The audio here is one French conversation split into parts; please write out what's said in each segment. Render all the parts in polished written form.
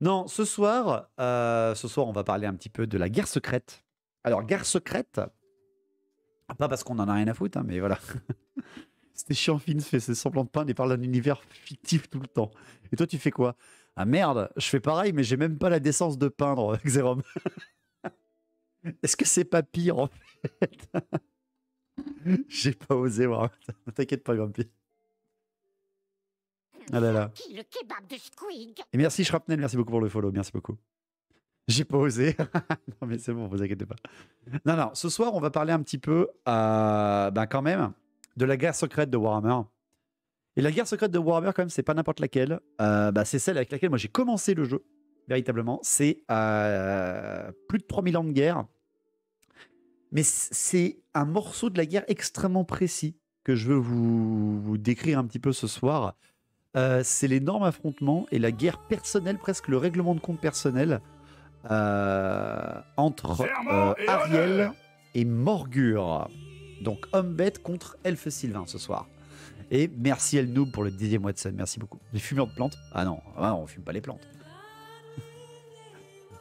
Non, ce soir, on va parler un petit peu de la guerre secrète. Alors, guerre secrète, pas parce qu'on en a rien à foutre, hein, mais voilà. C'était chiant, Finn fait ses semblants de peindre et parle d'un univers fictif tout le temps. Et toi, tu fais quoi? Ah merde, je fais pareil, mais j'ai même pas la décence de peindre, Xerom. Est-ce que c'est pas pire, en fait? J'ai pas osé voir. T'inquiète pas, Grumpy. Ah là là. Le kebab de Squig. Et merci, Shrapnel, merci beaucoup pour le follow, merci beaucoup. J'ai pas osé. Non, mais c'est bon, vous inquiétez pas. Non, non, ce soir, on va parler un petit peu, ben quand même, de la guerre secrète de Warhammer. Et la guerre secrète de Warhammer, quand même, c'est pas n'importe laquelle. Bah, c'est celle avec laquelle moi j'ai commencé le jeu, véritablement. C'est plus de 3000 ans de guerre. Mais c'est un morceau de la guerre extrêmement précis que je veux vous décrire un petit peu ce soir. C'est l'énorme affrontement et la guerre personnelle, presque le règlement de compte personnel entre Ariel et Morgur. Donc homme-bête contre elfe sylvain ce soir. Et merci El Noob pour le 10e mois de scène, merci beaucoup. Les fumeurs de plantes? Ah non, on fume pas les plantes.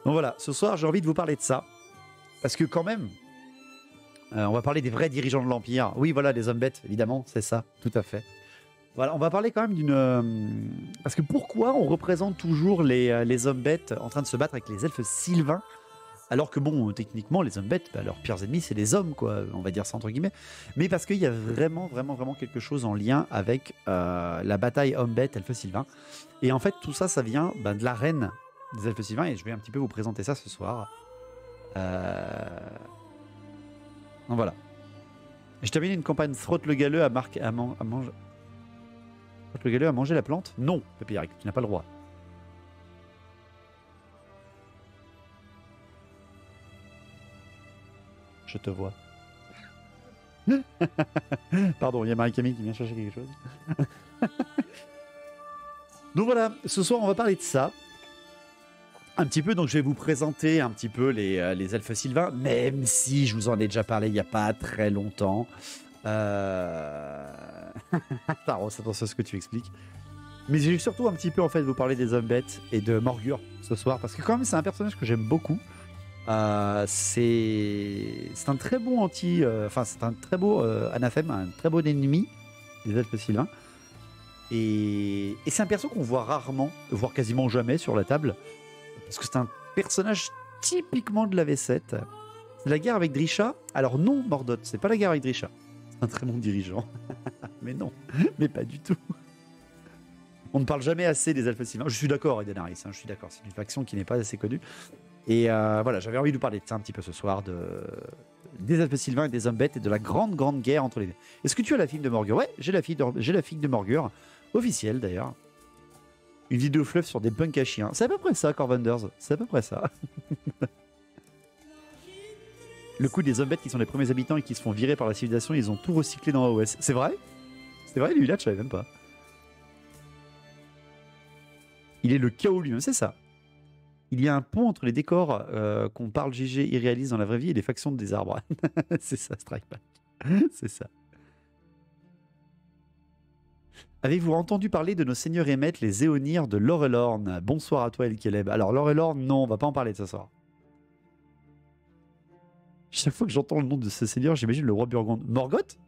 Donc voilà, ce soir j'ai envie de vous parler de ça. Parce que quand même, on va parler des vrais dirigeants de l'Empire. Oui voilà, des hommes bêtes, évidemment, c'est ça, tout à fait. Voilà, on va parler quand même d'une... Parce que pourquoi on représente toujours les hommes bêtes en train de se battre avec les elfes sylvains, alors que bon, techniquement, les hommes bêtes, bah, leurs pires ennemis, c'est les hommes, quoi, on va dire ça entre guillemets. Mais parce qu'il y a vraiment quelque chose en lien avec la bataille homme bête, elfes sylvains. Et en fait, tout ça, ça vient bah, de l'arène des elfes sylvains, et je vais un petit peu vous présenter ça ce soir. Donc voilà. Je termine une campagne Frotte le galeux à manger. Le galeux a mangé la plante? Non, Pépéric, tu n'as pas le droit. Je te vois. Pardon, il y a Marie-Camille qui vient chercher quelque chose. Donc voilà, ce soir on va parler de ça. Un petit peu, donc je vais vous présenter un petit peu les elfes sylvains, même si je vous en ai déjà parlé il n'y a pas très longtemps. Taros, attention à ce que tu expliques. Mais j'ai surtout un petit peu en fait vous parler des hommes bêtes et de Morgur ce soir, parce que quand même c'est un personnage que j'aime beaucoup. C'est un très beau enfin c'est un très beau anathème, un très beau ennemi des elfes sylvains. Et c'est un perso qu'on voit rarement, voire quasiment jamais sur la table, parce que c'est un personnage typiquement de la V7. C'est la guerre avec Drisha. Alors non, Mordot, c'est pas la guerre avec Drisha. C'est un très bon dirigeant. Mais non, mais pas du tout. On ne parle jamais assez des elfes sylvains. Je suis d'accord, Edenaris, hein, je suis d'accord. C'est une faction qui n'est pas assez connue. Et voilà, j'avais envie de vous parler de ça un petit peu ce soir, des elfes sylvains et des hommes bêtes et de la grande guerre entre les deux. Est-ce que tu as la figue de Morgur? Ouais, j'ai la figue de Morgur, officielle d'ailleurs. Une vidéo fluff sur des punks à chiens. C'est à peu près ça, Corvanders. C'est à peu près ça. Le coup des hommes bêtes qui sont les premiers habitants et qui se font virer par la civilisation, ils ont tout recyclé dans AOS. C'est vrai? C'est vrai, lui là, je savais même pas. Il est le chaos lui-même, c'est ça. Il y a un pont entre les décors qu'on parle GG irréaliste dans la vraie vie et les factions des arbres. C'est ça, Strike Back. C'est ça. Avez-vous entendu parler de nos seigneurs et maîtres, les Éonirs de Lorelorn? Bonsoir à toi, Elkeleb. Alors, Lorelorn, non, on va pas en parler de ce soir. Chaque fois que j'entends le nom de ce seigneur, j'imagine le roi Burgonde. Morgoth?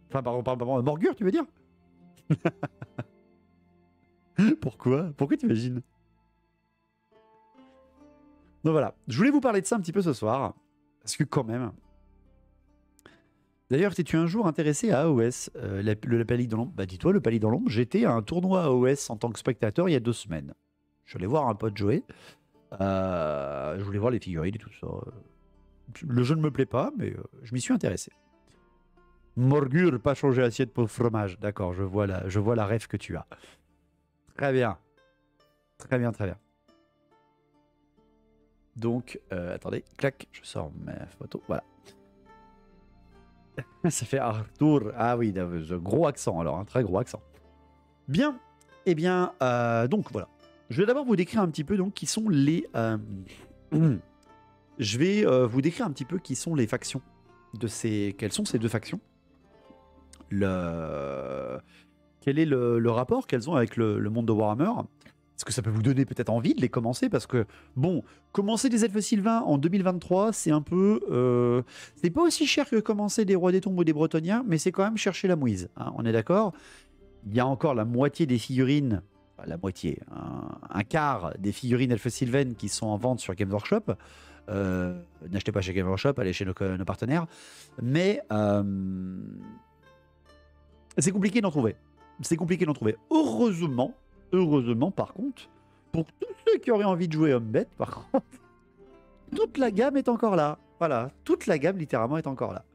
Enfin, pardon, Morgur, tu veux dire? Pourquoi? Pourquoi tu imagines? Donc voilà, je voulais vous parler de ça un petit peu ce soir, parce que quand même... D'ailleurs, t'es-tu un jour intéressé à AOS, le Palique dans l'ombre? Bah dis-toi, le Palique dans l'ombre, j'étais à un tournoi AOS en tant que spectateur il y a 2 semaines. Je suis allé voir un pote jouer, je voulais voir les figurines et tout ça. Le jeu ne me plaît pas, mais je m'y suis intéressé. Morgur, pas changer assiette pour fromage. D'accord, je vois la ref que tu as. Très bien. Très bien, très bien. Donc, attendez, clac, je sors ma photo, voilà. Ça fait Arthur. Ah oui, gros accent alors, un très gros accent. Bien, eh bien, donc voilà. Je vais d'abord vous décrire un petit peu donc qui sont les... Je vais vous décrire un petit peu qui sont les factions de ces... Quelles sont ces 2 factions? Quel est le rapport qu'elles ont avec le monde de Warhammer? Est-ce que ça peut vous donner peut-être envie de les commencer? Parce que, bon, commencer des elfes sylvains en 2023, c'est un peu... c'est pas aussi cher que commencer des rois des tombes ou des bretonniens, mais c'est quand même chercher la mouise, hein, on est d'accord? Il y a encore la moitié des figurines, enfin, la moitié, un quart des figurines elfes sylvaines qui sont en vente sur Games Workshop. N'achetez pas chez Games Workshop, allez chez nos partenaires. Mais c'est compliqué d'en trouver. C'est compliqué d'en trouver. Heureusement, par contre, pour tous ceux qui auraient envie de jouer Hombet, par contre, toute la gamme est encore là. Voilà, toute la gamme littéralement est encore là.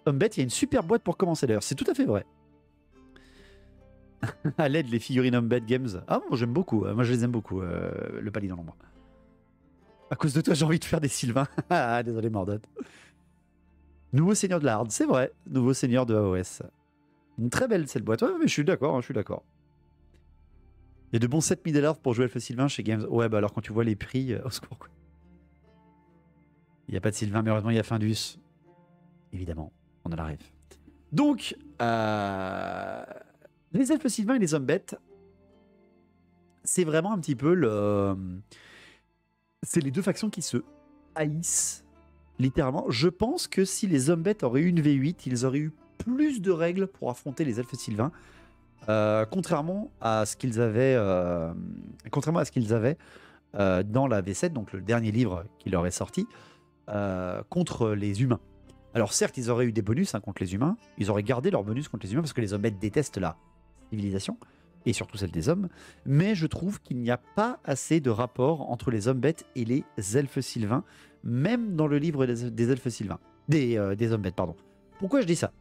Hombet, il y a une super boîte pour commencer d'ailleurs, c'est tout à fait vrai. À l'aide, les figurines Hombet Games. Ah, moi j'aime beaucoup, moi je les aime beaucoup, le palier dans l'ombre. À cause de toi, j'ai envie de faire des Sylvains. Ah, désolé, Mordot. Nouveau seigneur de la Harde, c'est vrai. Nouveau seigneur de AOS. Une très belle cette boîte. Ouais, mais je suis d'accord, je suis d'accord. Il y a de bons 7 $, pour jouer Elfe Sylvain chez Games. Ouais, bah alors quand tu vois les prix, au secours, quoi. Il n'y a pas de Sylvain, mais heureusement, il y a Findus. Évidemment, on a la rêve. Donc, les Elfes Sylvains et les Hombet, c'est vraiment un petit peu le... C'est les deux factions qui se haïssent, littéralement. Je pense que si les Hombet auraient eu une V8, ils auraient eu plus de règles pour affronter les Elfes Sylvains, contrairement à ce qu'ils avaient, dans la V7, donc le dernier livre qui leur est sorti, contre les humains. Alors certes, ils auraient eu des bonus contre les humains, ils auraient gardé leurs bonus contre les humains, parce que les Hombet détestent la civilisation, et surtout celle des hommes, mais je trouve qu'il n'y a pas assez de rapport entre les Hombet et les elfes sylvains, même dans le livre des elfes sylvains, des Hombet, pardon. Pourquoi je dis ça?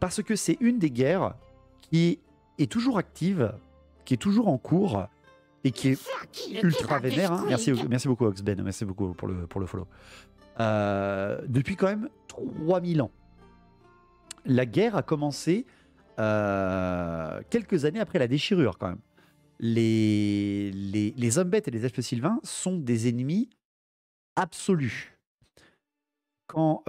Parce que c'est une des guerres qui est toujours active, qui est toujours en cours, et qui est ultra vénère. Hein. Merci beaucoup Oxben, merci beaucoup pour le follow. Depuis quand même 3000 ans. La guerre a commencé quelques années après la déchirure quand même. Les Hombet et les elfes sylvains sont des ennemis absolus. Quand,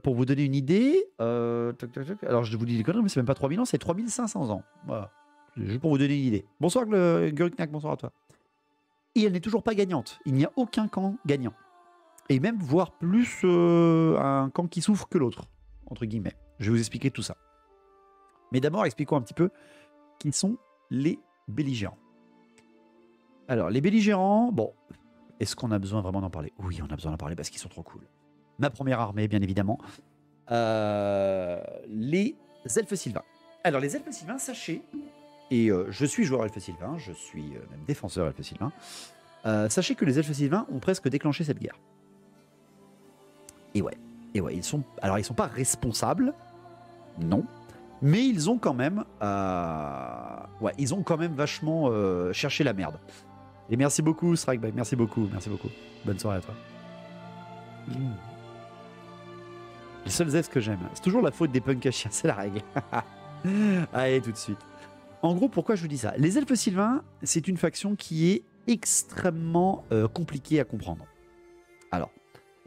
pour vous donner une idée, alors je vous dis des conneries, mais c'est même pas 3000 ans, c'est 3500 ans. Voilà. Juste pour vous donner une idée. Bonsoir Guriknak, bonsoir à toi. Et elle n'est toujours pas gagnante. Il n'y a aucun camp gagnant. Et même voire plus un camp qui souffre que l'autre, entre guillemets. Je vais vous expliquer tout ça. Mais d'abord, expliquons un petit peu qui sont les belligérants. Alors, les belligérants, bon, est-ce qu'on a besoin vraiment d'en parler? Oui, on a besoin d'en parler parce qu'ils sont trop cool. Ma première armée, bien évidemment. Les elfes sylvains. Alors, les elfes sylvains, sachez, et je suis joueur elfes sylvain, je suis même défenseur elfes sylvain, sachez que les elfes sylvains ont presque déclenché cette guerre. Et ouais, ils sont pas responsables, non, mais ils ont quand même, vachement cherché la merde. Et merci beaucoup, Strikeback, merci beaucoup. Bonne soirée à toi. Les seuls elfes que j'aime, c'est toujours la faute des punks à chiens, c'est la règle. Allez, tout de suite. En gros, pourquoi je vous dis ça? Les elfes sylvains, c'est une faction qui est extrêmement compliquée à comprendre. Alors,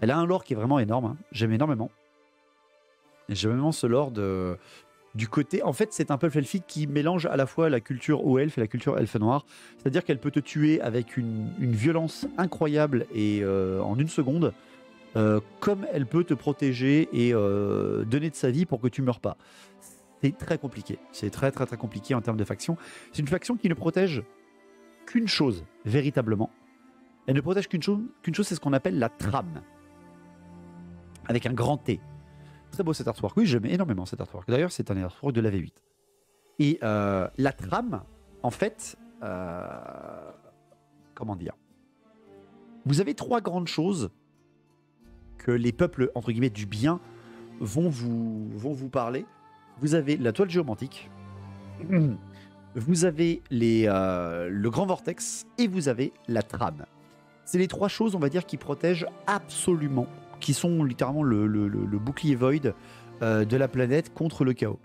elle a un lore qui est vraiment énorme, hein. J'aime énormément. J'aime énormément ce lore du côté... En fait, c'est un peuple elfique qui mélange à la fois la culture haut elfe et la culture elfe noire. C'est-à-dire qu'elle peut te tuer avec une violence incroyable et en une seconde, comme elle peut te protéger et donner de sa vie pour que tu ne meurs pas. C'est très compliqué. C'est très compliqué en termes de faction. C'est une faction qui ne protège qu'une chose, véritablement. Elle ne protège qu'une chose, c'est ce qu'on appelle la trame. Avec un grand T. Très beau cet artwork. Oui, j'aime énormément cet artwork. D'ailleurs, c'est un artwork de la V8. Et la trame, en fait, comment dire? Vous avez trois grandes choses que les peuples, entre guillemets, du bien vont vous parler. Vous avez la toile géomantique, vous avez le grand vortex et vous avez la trame. C'est les trois choses, on va dire, qui protègent absolument, qui sont littéralement le bouclier void de la planète contre le chaos.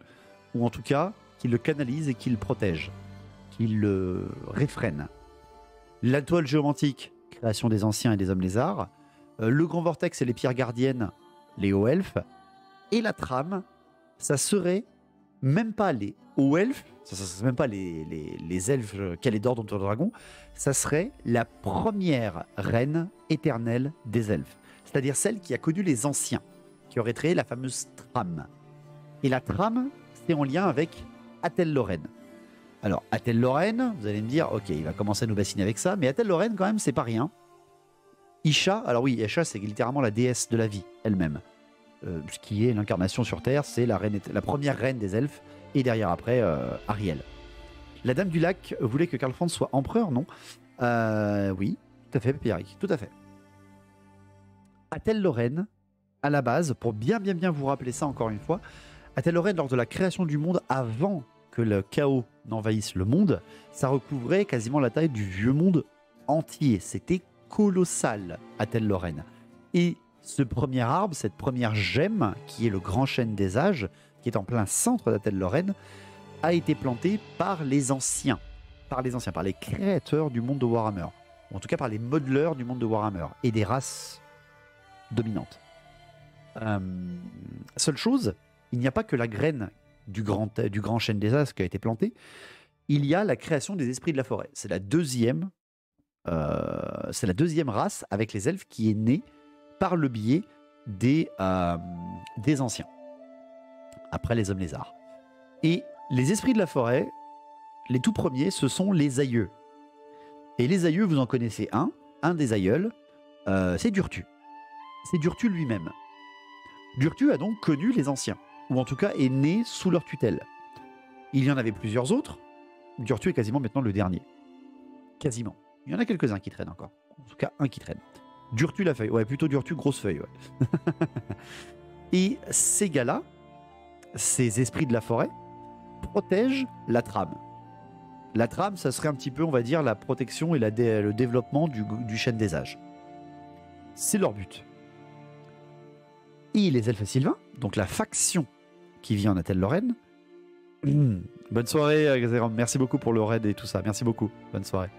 Ou en tout cas, qui le canalise et qui le protège, qui le réfrène. La toile géomantique, création des anciens et des hommes lézards. Le grand vortex et les pierres gardiennes, les hauts elfes. Et la trame, ça serait même pas les hauts elfes, ça serait même pas les elfes Calédor dont le dragon, ça serait la première reine éternelle des elfes. C'est-à-dire celle qui a connu les anciens, qui aurait créé la fameuse trame. Et la trame, c'est en lien avec Athel Lorraine. Alors, Athel Lorraine, vous allez me dire, ok, il va commencer à nous bassiner avec ça, mais Athel Lorraine, quand même, c'est pas rien. Isha, alors oui, Isha, c'est littéralement la déesse de la vie elle-même. Ce qui est l'incarnation sur Terre, c'est la première reine des elfes, et derrière après, Ariel. La Dame du Lac voulait que Karl Franz soit empereur, non? Oui, tout à fait, Pierrick, tout à fait. Athel Lorraine, à la base, pour bien vous rappeler ça encore une fois, Athel Lorraine, lors de la création du monde, avant que le chaos n'envahisse le monde, ça recouvrait quasiment la taille du vieux monde entier. C'était colossal, Athel Lorraine. Et ce premier arbre, cette première gemme, qui est le grand chêne des âges, qui est en plein centre d'Athel Lorraine, a été planté par les anciens, par les créateurs du monde de Warhammer, ou en tout cas par les modeleurs du monde de Warhammer et des races dominantes. Seule chose, il n'y a pas que la graine du grand chêne des âges qui a été plantée, il y a la création des esprits de la forêt. C'est la deuxième race avec les elfes qui est née par le biais des anciens, après les hommes lézards. Et les esprits de la forêt, les tout premiers, ce sont les aïeux. Et les aïeux, vous en connaissez un des aïeuls, c'est Durtu. C'est Durtu lui-même. Durtu a donc connu les anciens, ou en tout cas est né sous leur tutelle. Il y en avait plusieurs autres. Durtu est quasiment maintenant le dernier. Quasiment. Il y en a quelques-uns qui traînent encore. En tout cas, un qui traîne. Durtu la feuille. Ouais, plutôt Durtu grosse feuille. Ouais. Et ces gars-là, ces esprits de la forêt, protègent la trame. La trame, ça serait un petit peu, on va dire, la protection et le développement du chêne des âges. C'est leur but. Et les elfes sylvains, donc la faction qui vit en Athel Lorraine. Bonne soirée, Xérom. Merci beaucoup pour le raid et tout ça. Merci beaucoup. Bonne soirée.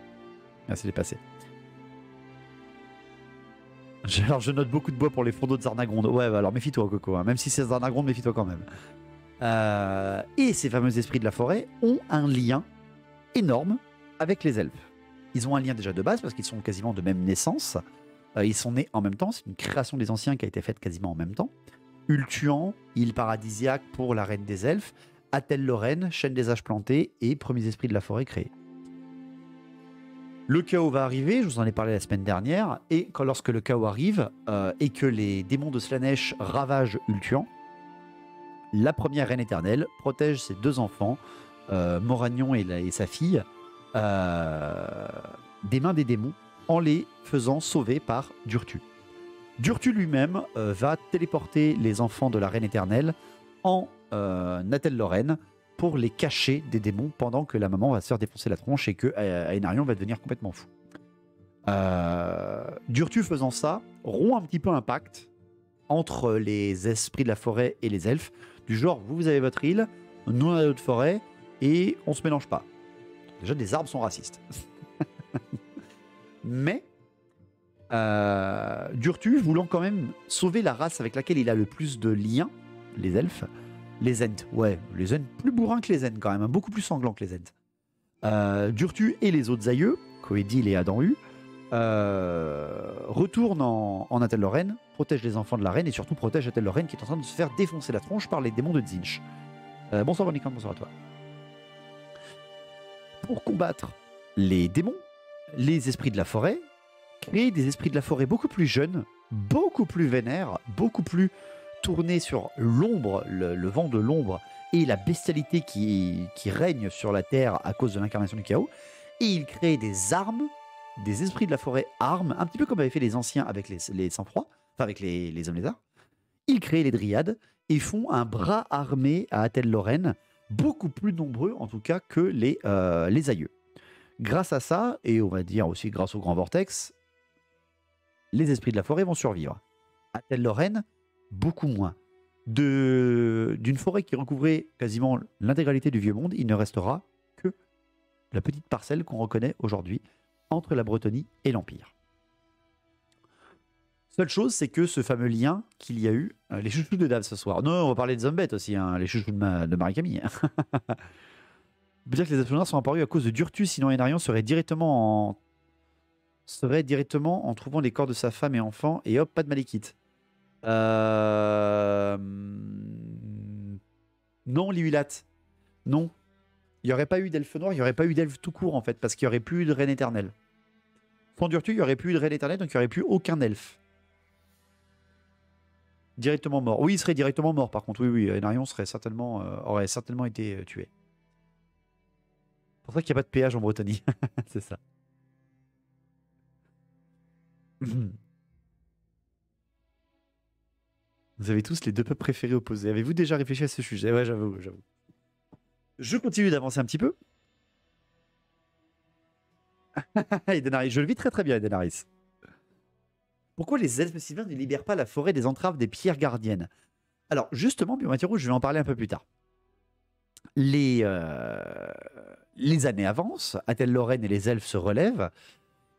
Merci d'être passé. Alors, je note beaucoup de bois pour les fourneaux de Zarnagronde. Ouais, bah alors méfie-toi, Coco. Hein. Même si c'est Zarnagronde, méfie-toi quand même. Et ces fameux esprits de la forêt ont un lien énorme avec les elfes. Ils ont un lien déjà de base parce qu'ils sont quasiment de même naissance. Ils sont nés en même temps. C'est une création des anciens qui a été faite quasiment en même temps. Ultuan, île paradisiaque pour la reine des elfes. Athel Lorraine, chaîne des âges plantés et premiers esprits de la forêt créés. Le chaos va arriver, je vous en ai parlé la semaine dernière, et lorsque le chaos arrive et que les démons de Slaanesh ravagent Ultuan, la première reine éternelle protège ses deux enfants, Moragnon et sa fille, des mains des démons en les faisant sauver par Durtu. Durtu lui-même va téléporter les enfants de la reine éternelle en Athel Lorraine pour les cacher des démons pendant que la maman va se faire défoncer la tronche et que Aenarion va devenir complètement fou. Durtu faisant ça rompt un petit peu un pacte entre les esprits de la forêt et les elfes, du genre vous avez votre île, nous on a notre forêt et on se mélange pas. Déjà des arbres sont racistes. Mais Durtu voulant quand même sauver la race avec laquelle il a le plus de liens, les elfes, les Ents, ouais, les Ents plus bourrins que les Ents quand même, hein, beaucoup plus sanglants que les Ents. Durtu et les autres aïeux, Coédil et Adan-Hu, retournent en Athel Lorraine, protègent les enfants de la reine et surtout protègent Athel Lorraine qui est en train de se faire défoncer la tronche par les démons de Tzeentch. Bonsoir Bonicam, bonsoir à toi. Pour combattre les démons, les esprits de la forêt créent des esprits de la forêt beaucoup plus jeunes, beaucoup plus vénères, beaucoup plus tournés sur l'ombre, le vent de l'ombre et la bestialité qui règne sur la terre à cause de l'incarnation du chaos. Et ils créent des armes, des esprits de la forêt armes, un petit peu comme avaient fait les anciens avec les sang-froid, enfin avec les hommes lézards. Ils créent les dryades et font un bras armé à Athel Lorraine, beaucoup plus nombreux en tout cas que les aïeux. Grâce à ça, et on va dire aussi grâce au grand vortex, les esprits de la forêt vont survivre. Athel Lorraine, beaucoup moins. D'une forêt qui recouvrait quasiment l'intégralité du vieux monde, il ne restera que la petite parcelle qu'on reconnaît aujourd'hui entre la Bretonie et l'Empire. Seule chose, c'est que ce fameux lien qu'il y a eu, les chouchous de Dave ce soir. Non, on va parler de Zombette aussi, hein, les chouchous de Marie-Camille. On peut dire que les elfes noirs sont apparus à cause de Durtus, sinon Enarion serait directement en trouvant les corps de sa femme et enfants, et hop, pas de Malekith. Non, Liulat. Non. Il n'y aurait pas eu d'elfe noir, il n'y aurait pas eu d'elfe tout court, en fait, parce qu'il n'y aurait plus eu de reine éternelle. Sans Durtus, il n'y aurait plus eu de reine éternelle, donc il n'y aurait plus aucun elfe. Directement mort. Oui, il serait directement mort, par contre. Oui, Enarion aurait certainement été tué. C'est pour ça qu'il n'y a pas de péage en Bretagne. C'est ça. Vous avez tous les deux peuples préférés opposés. Avez-vous déjà réfléchi à ce sujet? Ouais, j'avoue. Je continue d'avancer un petit peu. Edenaris, je le vis très très bien, Edenaris. Pourquoi les elfes sylvains ne libèrent pas la forêt des entraves des pierres gardiennes? Alors, justement, Biomatie Rouge, je vais en parler un peu plus tard. Les années avancent, Athel-Lorraine et les elfes se relèvent,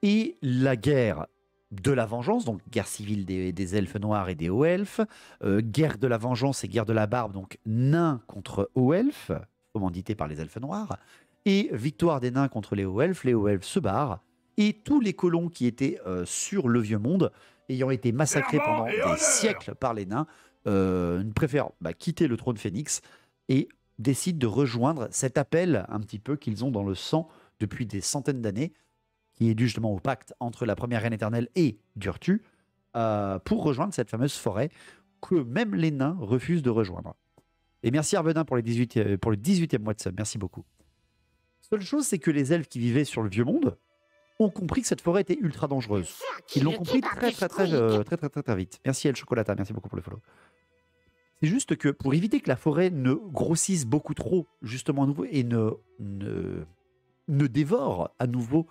et la guerre de la vengeance, donc guerre civile des elfes noirs et des hauts elfes, guerre de la vengeance et guerre de la barbe, donc nains contre hauts elfes, commandité par les elfes noirs, et victoire des nains contre les hauts elfes se barrent, et tous les colons qui étaient sur le vieux monde, ayant été massacrés pendant des siècles par les nains, préfèrent quitter le trône phénix et décident de rejoindre cet appel un petit peu qu'ils ont dans le sang depuis des centaines d'années, qui est dû justement au pacte entre la première reine éternelle et Durtu, pour rejoindre cette fameuse forêt que même les nains refusent de rejoindre. Et merci Arbenin pour le 18e mois de sub, merci beaucoup. Seule chose, c'est que les elfes qui vivaient sur le vieux monde ont compris que cette forêt était ultra dangereuse. Ils l'ont compris très vite. Merci El Chocolata, merci beaucoup pour le follow. C'est juste que pour éviter que la forêt ne grossisse beaucoup trop, justement à nouveau, et ne dévore à nouveau,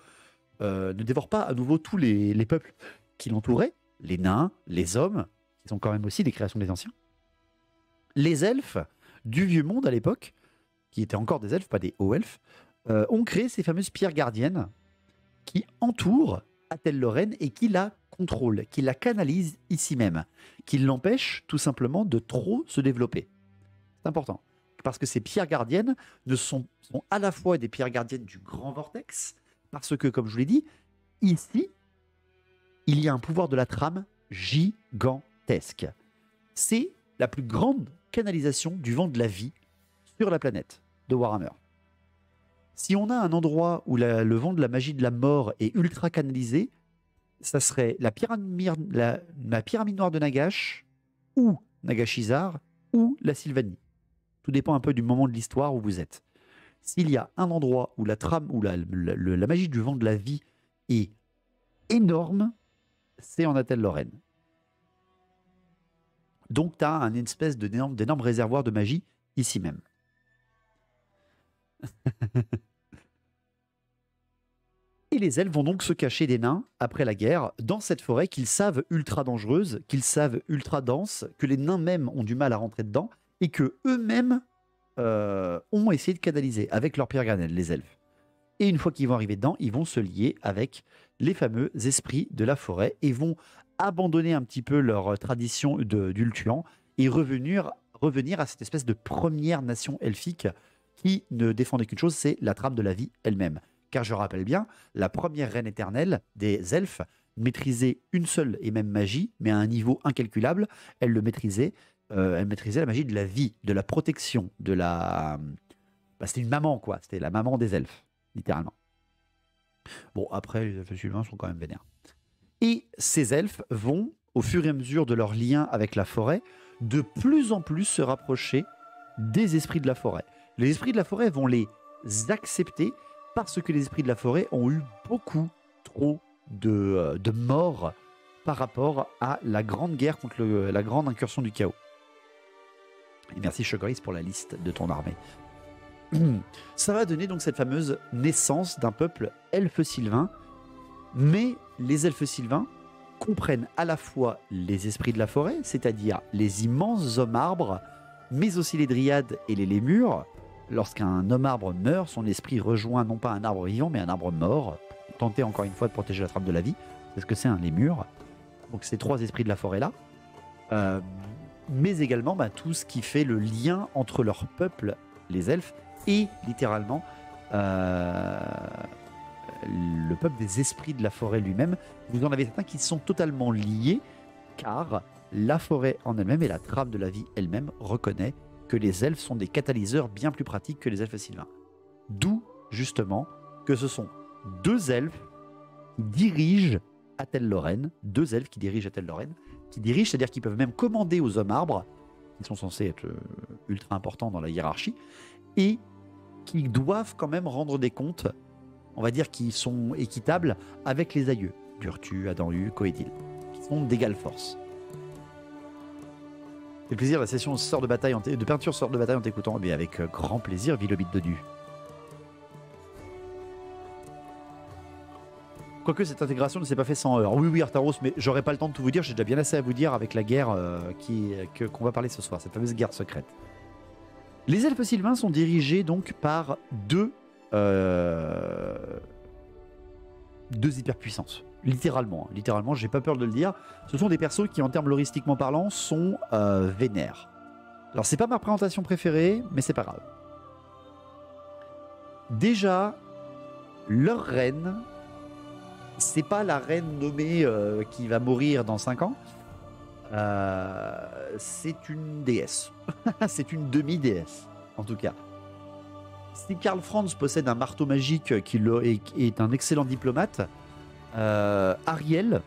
ne dévore pas à nouveau tous les peuples qui l'entouraient, les nains, les hommes, qui sont quand même aussi des créations des anciens. Les elfes du vieux monde à l'époque, qui étaient encore des elfes, pas des hauts elfes, ont créé ces fameuses pierres gardiennes qui entourent Athel-Lorraine et qui la contrôlent, qui la canalisent ici même, qui l'empêchent tout simplement de trop se développer. C'est important, parce que ces pierres gardiennes sont à la fois des pierres gardiennes du grand vortex, parce que, comme je vous l'ai dit, ici, il y a un pouvoir de la trame gigantesque. C'est la plus grande canalisation du vent de la vie sur la planète de Warhammer. Si on a un endroit où le vent de la magie de la mort est ultra canalisé, ça serait la pyramide noire de Nagash, ou Nagashizar, ou la Sylvanie. Tout dépend un peu du moment de l'histoire où vous êtes. S'il y a un endroit où la trame, où la magie du vent de la vie est énorme, c'est en Athel-Lorraine. Donc tu as un espèce d'énorme réservoir de magie ici même. Et les elfes vont donc se cacher des nains après la guerre dans cette forêt qu'ils savent ultra dangereuse, qu'ils savent ultra dense, que les nains même ont du mal à rentrer dedans et que eux-mêmes ont essayé de canaliser avec leur pierre gardienne, les elfes. Et une fois qu'ils vont arriver dedans, ils vont se lier avec les fameux esprits de la forêt et vont abandonner un petit peu leur tradition d'Ultuan et revenir à cette espèce de première nation elfique qui ne défendait qu'une chose, c'est la trame de la vie elle-même. Car je rappelle bien, la première reine éternelle des elfes maîtrisait une seule et même magie, mais à un niveau incalculable. Elle maîtrisait la magie de la vie, de la protection, de la... c'était une maman, quoi. C'était la maman des elfes, littéralement. Bon, après, les elfes sylvains sont quand même vénères. Et ces elfes vont, au fur et à mesure de leur lien avec la forêt, de plus en plus se rapprocher des esprits de la forêt. Les esprits de la forêt vont les accepter parce que les esprits de la forêt ont eu beaucoup trop de morts par rapport à la grande guerre contre la grande incursion du chaos. Et merci Chocoris pour la liste de ton armée. Ça va donner donc cette fameuse naissance d'un peuple elfe sylvain, mais les elfes sylvains comprennent à la fois les esprits de la forêt, c'est-à-dire les immenses hommes arbres, mais aussi les dryades et les lémures. Lorsqu'un homme arbre meurt, son esprit rejoint non pas un arbre vivant, mais un arbre mort, pour tenter encore une fois de protéger la trame de la vie. C'est ce que c'est un lémur. donc ces 3 esprits de la forêt-là, mais également tout ce qui fait le lien entre leur peuple, les elfes, et littéralement le peuple des esprits de la forêt lui-même. Vous en avez certains qui sont totalement liés, car la forêt en elle-même et la trame de la vie elle-même reconnaît que les elfes sont des catalyseurs bien plus pratiques que les elfes sylvains. D'où, justement, que ce sont 2 elfes qui dirigent Athel Lorraine, 2 elfes qui dirigent Athel Lorraine, c'est-à-dire qu'ils peuvent même commander aux hommes arbres, qui sont censés être ultra importants dans la hiérarchie, et qui doivent quand même rendre des comptes, on va dire qu'ils sont équitables avec les aïeux, Burtu, Adanlu, Coédil, qui sont d'égale force. C'est plaisir, la session sort de bataille de peinture sort de bataille en t'écoutant, mais avec grand plaisir, Vilobit de Nu. Quoique cette intégration ne s'est pas faite sans heures. Oui, Artaros, mais j'aurais pas le temps de tout vous dire, j'ai déjà bien assez à vous dire avec la guerre qu'on va parler ce soir, cette fameuse guerre secrète. Les elfes sylvains sont dirigés donc par 2 hyperpuissances. Littéralement, j'ai pas peur de le dire. Ce sont des persos qui, en termes loristiquement parlant, sont vénères. Alors, c'est pas ma présentation préférée, mais c'est pas grave. Déjà, leur reine, c'est pas la reine nommée qui va mourir dans 5 ans. C'est une déesse. C'est une demi-déesse, en tout cas. Si Karl Franz possède un marteau magique qui est un excellent diplomate, Ariel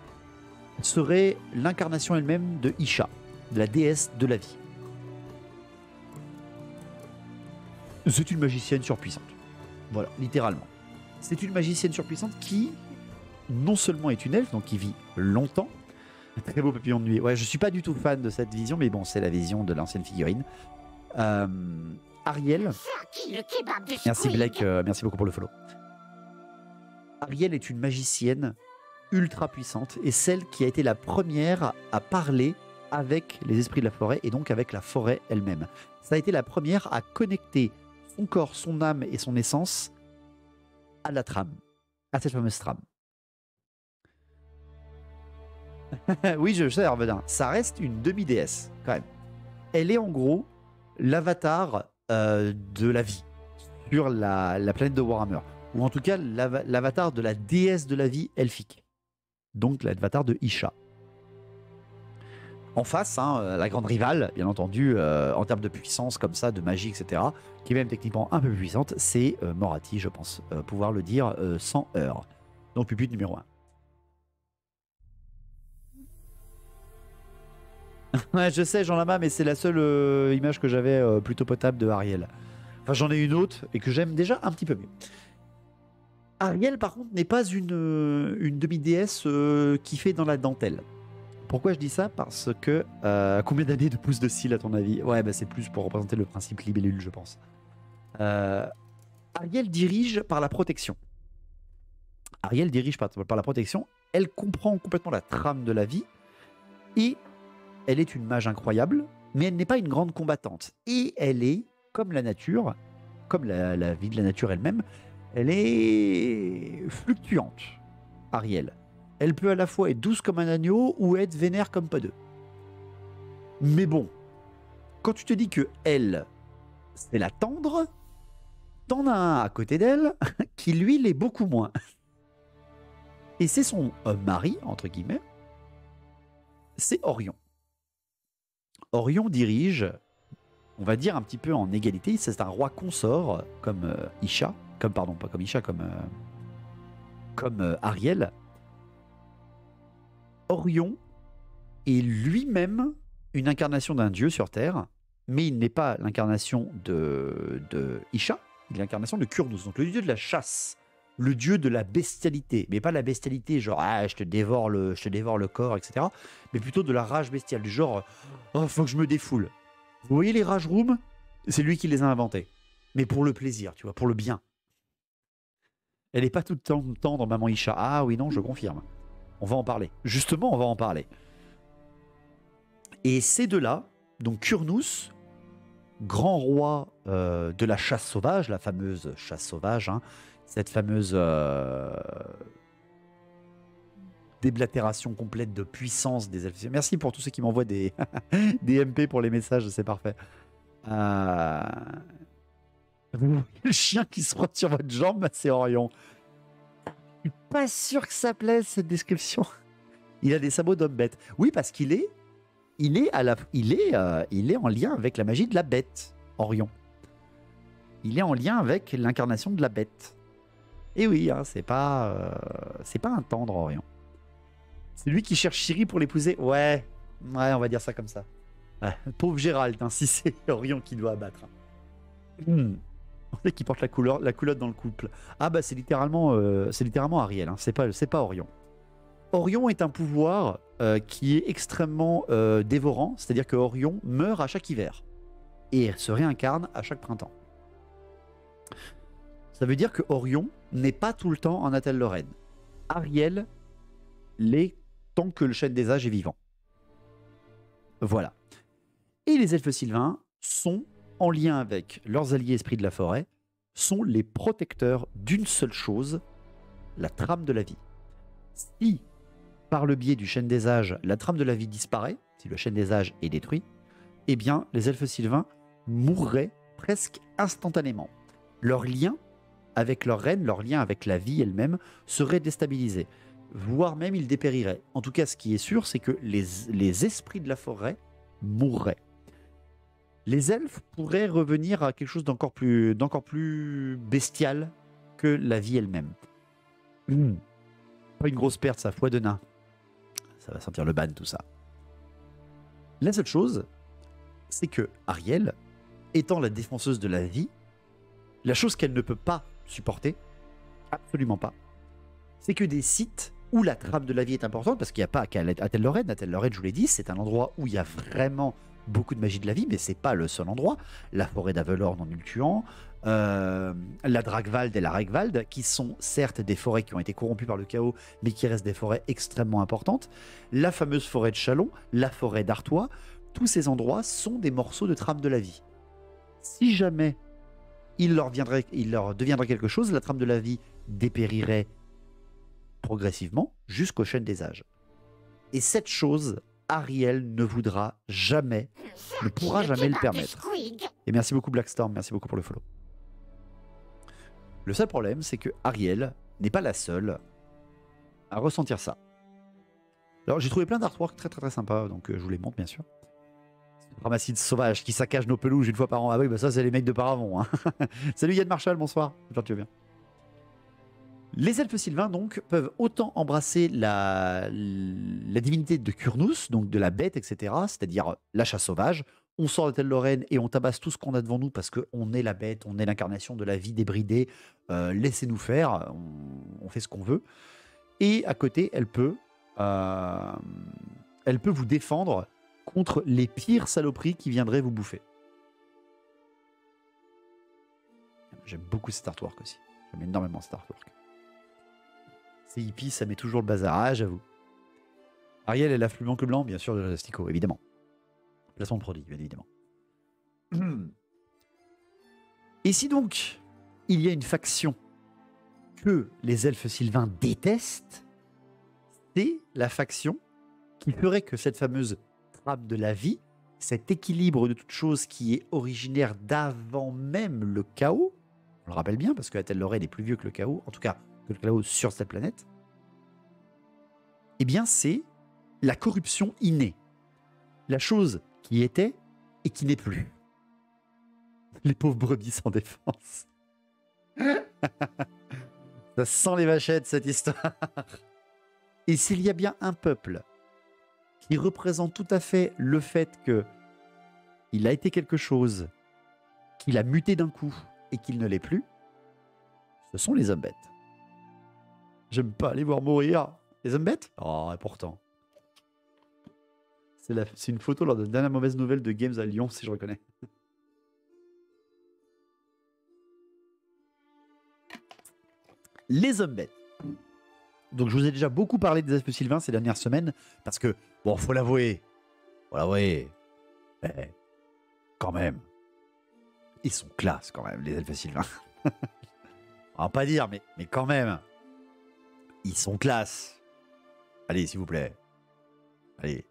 serait l'incarnation elle-même de Isha, de la déesse de la vie. C'est une magicienne surpuissante. Voilà, littéralement. C'est une magicienne surpuissante qui, non seulement est une elfe, donc qui vit longtemps, très beau papillon de nuit. Ouais, je suis pas du tout fan de cette vision, mais bon, c'est la vision de l'ancienne figurine. Ariel, merci Blake, merci beaucoup pour le follow. Ariel est une magicienne ultra puissante et celle qui a été la première à parler avec les esprits de la forêt et donc avec la forêt elle-même. Ça a été la première à connecter son corps, son âme et son essence à la trame, à cette fameuse trame. Oui, je sais, Arvedin, ça reste une demi-déesse quand même. Elle est en gros l'avatar de la vie sur la planète de Warhammer, ou en tout cas l'avatar de la déesse de la vie elfique, donc l'avatar de Isha. En face, la grande rivale, bien entendu, en termes de puissance comme ça, de magie, etc., qui est même techniquement un peu plus puissante, c'est Morathi, je pense pouvoir le dire sans heurts. Donc pupute numéro 1. Ouais, je sais, Jean Lama, mais c'est la seule image que j'avais plutôt potable de Ariel. Enfin, j'en ai une autre et que j'aime déjà un petit peu mieux. Ariel, par contre, n'est pas une demi-déesse qui fait dans la dentelle. Pourquoi je dis ça? Parce que combien d'années de pouces de cils à ton avis? Ouais, bah, c'est plus pour représenter le principe libellule, je pense. Ariel dirige par la protection. Ariel dirige par la protection. Elle comprend complètement la trame de la vie et elle est une mage incroyable, mais elle n'est pas une grande combattante. Et elle est, comme la nature, comme la vie de la nature elle-même, elle est fluctuante, Ariel. Elle peut à la fois être douce comme un agneau ou être vénère comme pas deux. Mais bon, quand tu te dis que elle, c'est la tendre, t'en as un à côté d'elle qui, lui, l'est beaucoup moins. Et c'est son mari, entre guillemets, c'est Orion. Orion dirige, on va dire un petit peu en égalité, c'est un roi consort comme Isha, comme Ariel. Orion est lui-même une incarnation d'un dieu sur Terre, mais il n'est pas l'incarnation de Isha, il est l'incarnation de Kurnus, donc le dieu de la chasse, le dieu de la bestialité, mais pas la bestialité genre je te dévore le corps, etc., mais plutôt de la rage bestiale, du genre faut que je me défoule. Vous voyez les rage rooms? C'est lui qui les a inventés, mais pour le plaisir, tu vois, pour le bien. Elle n'est pas tout le temps dans Maman Isha. Ah oui, non, je confirme. On va en parler. Justement, on va en parler. Et ces deux-là, donc Kurnus, grand roi de la chasse sauvage, la fameuse chasse sauvage, cette fameuse déblatération complète de puissance des elfes. Merci pour tous ceux qui m'envoient des, des MP pour les messages, c'est parfait. Le chien qui se frotte sur votre jambe, bah, c'est Orion. Je suis pas sûr que ça plaise cette description. Il a des sabots d'homme bête. Oui, parce qu'il est, il est en lien avec la magie de la bête, Orion. Il est en lien avec l'incarnation de la bête. Et oui, hein, c'est pas un tendre, Orion. C'est lui qui cherche Ciri pour l'épouser. Ouais, on va dire ça comme ça. Ouais, pauvre Gérald, hein, si c'est Orion qui doit abattre. On sait qu'il porte la culotte dans le couple. Ah bah c'est littéralement Ariel, hein, c'est pas Orion. Orion est un pouvoir qui est extrêmement dévorant, c'est-à-dire que Orion meurt à chaque hiver et se réincarne à chaque printemps. Ça veut dire que Orion n'est pas tout le temps en Athel-Lorraine. Ariel l'est tant que le chêne des âges est vivant. Voilà. Et les elfes sylvains sont, en lien avec leurs alliés esprits de la forêt, sont les protecteurs d'une seule chose, la trame de la vie. Si, par le biais du chêne des âges, la trame de la vie disparaît, si le chêne des âges est détruit, eh bien, les elfes sylvains mourraient presque instantanément. Leur lien avec leur reine, leur lien avec la vie elle-même, serait déstabilisé, voire même ils dépériraient. En tout cas, ce qui est sûr, c'est que les esprits de la forêt mourraient. Les elfes pourraient revenir à quelque chose d'encore plus bestial que la vie elle-même. Pas une grosse perte, ça, foi de nain. Ça va sentir le ban, tout ça. La seule chose, c'est que Ariel, étant la défenseuse de la vie, la chose qu'elle ne peut pas supporter, absolument pas, c'est que des sites où la trame de la vie est importante, parce qu'il n'y a pas qu'à Athel-Lorraine. Athel-Lorraine, je vous l'ai dit, c'est un endroit où il y a vraiment beaucoup de magie de la vie, mais c'est pas le seul endroit. La forêt d'Avelorn en Ultuan, la Dragwald et la Regwald, qui sont certes des forêts qui ont été corrompues par le chaos, mais qui restent des forêts extrêmement importantes. La fameuse forêt de Chalon, la forêt d'Artois, tous ces endroits sont des morceaux de trame de la vie. Si jamais il leur deviendrait quelque chose, la trame de la vie dépérirait progressivement jusqu'au chêne des âges. Et cette chose, Ariel ne voudra jamais, ne pourra jamais le permettre. Et merci beaucoup Blackstorm, merci beaucoup pour le follow. Le seul problème, c'est que Ariel n'est pas la seule à ressentir ça. Alors j'ai trouvé plein d'artworks très sympas, donc je vous les montre bien sûr. Ramacide sauvage qui saccage nos pelouses une fois par an. Ah oui, bah ça c'est les mecs de Paravon. Hein. Salut Yann Marshall, bonsoir. J'espère que tu vas bien. Les elfes sylvains donc peuvent autant embrasser la divinité de Kurnus, donc de la bête, etc., c'est-à-dire la chasse sauvage. On sort de Athel-Lorraine et on tabasse tout ce qu'on a devant nous parce qu'on est la bête, on est l'incarnation de la vie débridée. Laissez-nous faire, on fait ce qu'on veut. Et à côté, elle peut vous défendre contre les pires saloperies qui viendraient vous bouffer. J'aime beaucoup cet artwork aussi. J'aime énormément cet artwork. C'est hippie, ça met toujours le bazar. Ah, j'avoue. Ariel, elle a plus blanc que blanc, bien sûr, de Stico, évidemment. Placement de produit, bien évidemment. Et si donc, il y a une faction que les elfes sylvains détestent, c'est la faction qui ferait que cette fameuse de la vie, cet équilibre de toute chose qui est originaire d'avant même le chaos, on le rappelle bien parce que Athel-Lorraine est plus vieux que le chaos, en tout cas que le chaos sur cette planète, eh bien c'est la corruption innée. La chose qui était et qui n'est plus. Les pauvres brebis sans défense. Ça sent les vachettes cette histoire. Et s'il y a bien un peuple qui représente tout à fait le fait que il a été quelque chose, qu'il a muté d'un coup et qu'il ne l'est plus, ce sont les hommes bêtes. J'aime pas les voir mourir. Les hommes bêtes? Oh, et pourtant. C'est une photo lors de la dernière mauvaise nouvelle de Games à Lyon, si je reconnais. Les hommes bêtes. Donc je vous ai déjà beaucoup parlé des elfes sylvains ces dernières semaines, parce que, bon, faut l'avouer, quand même, ils sont classe quand même, les elfes sylvains. On va pas dire, mais quand même, ils sont classe. Allez, s'il vous plaît. Allez.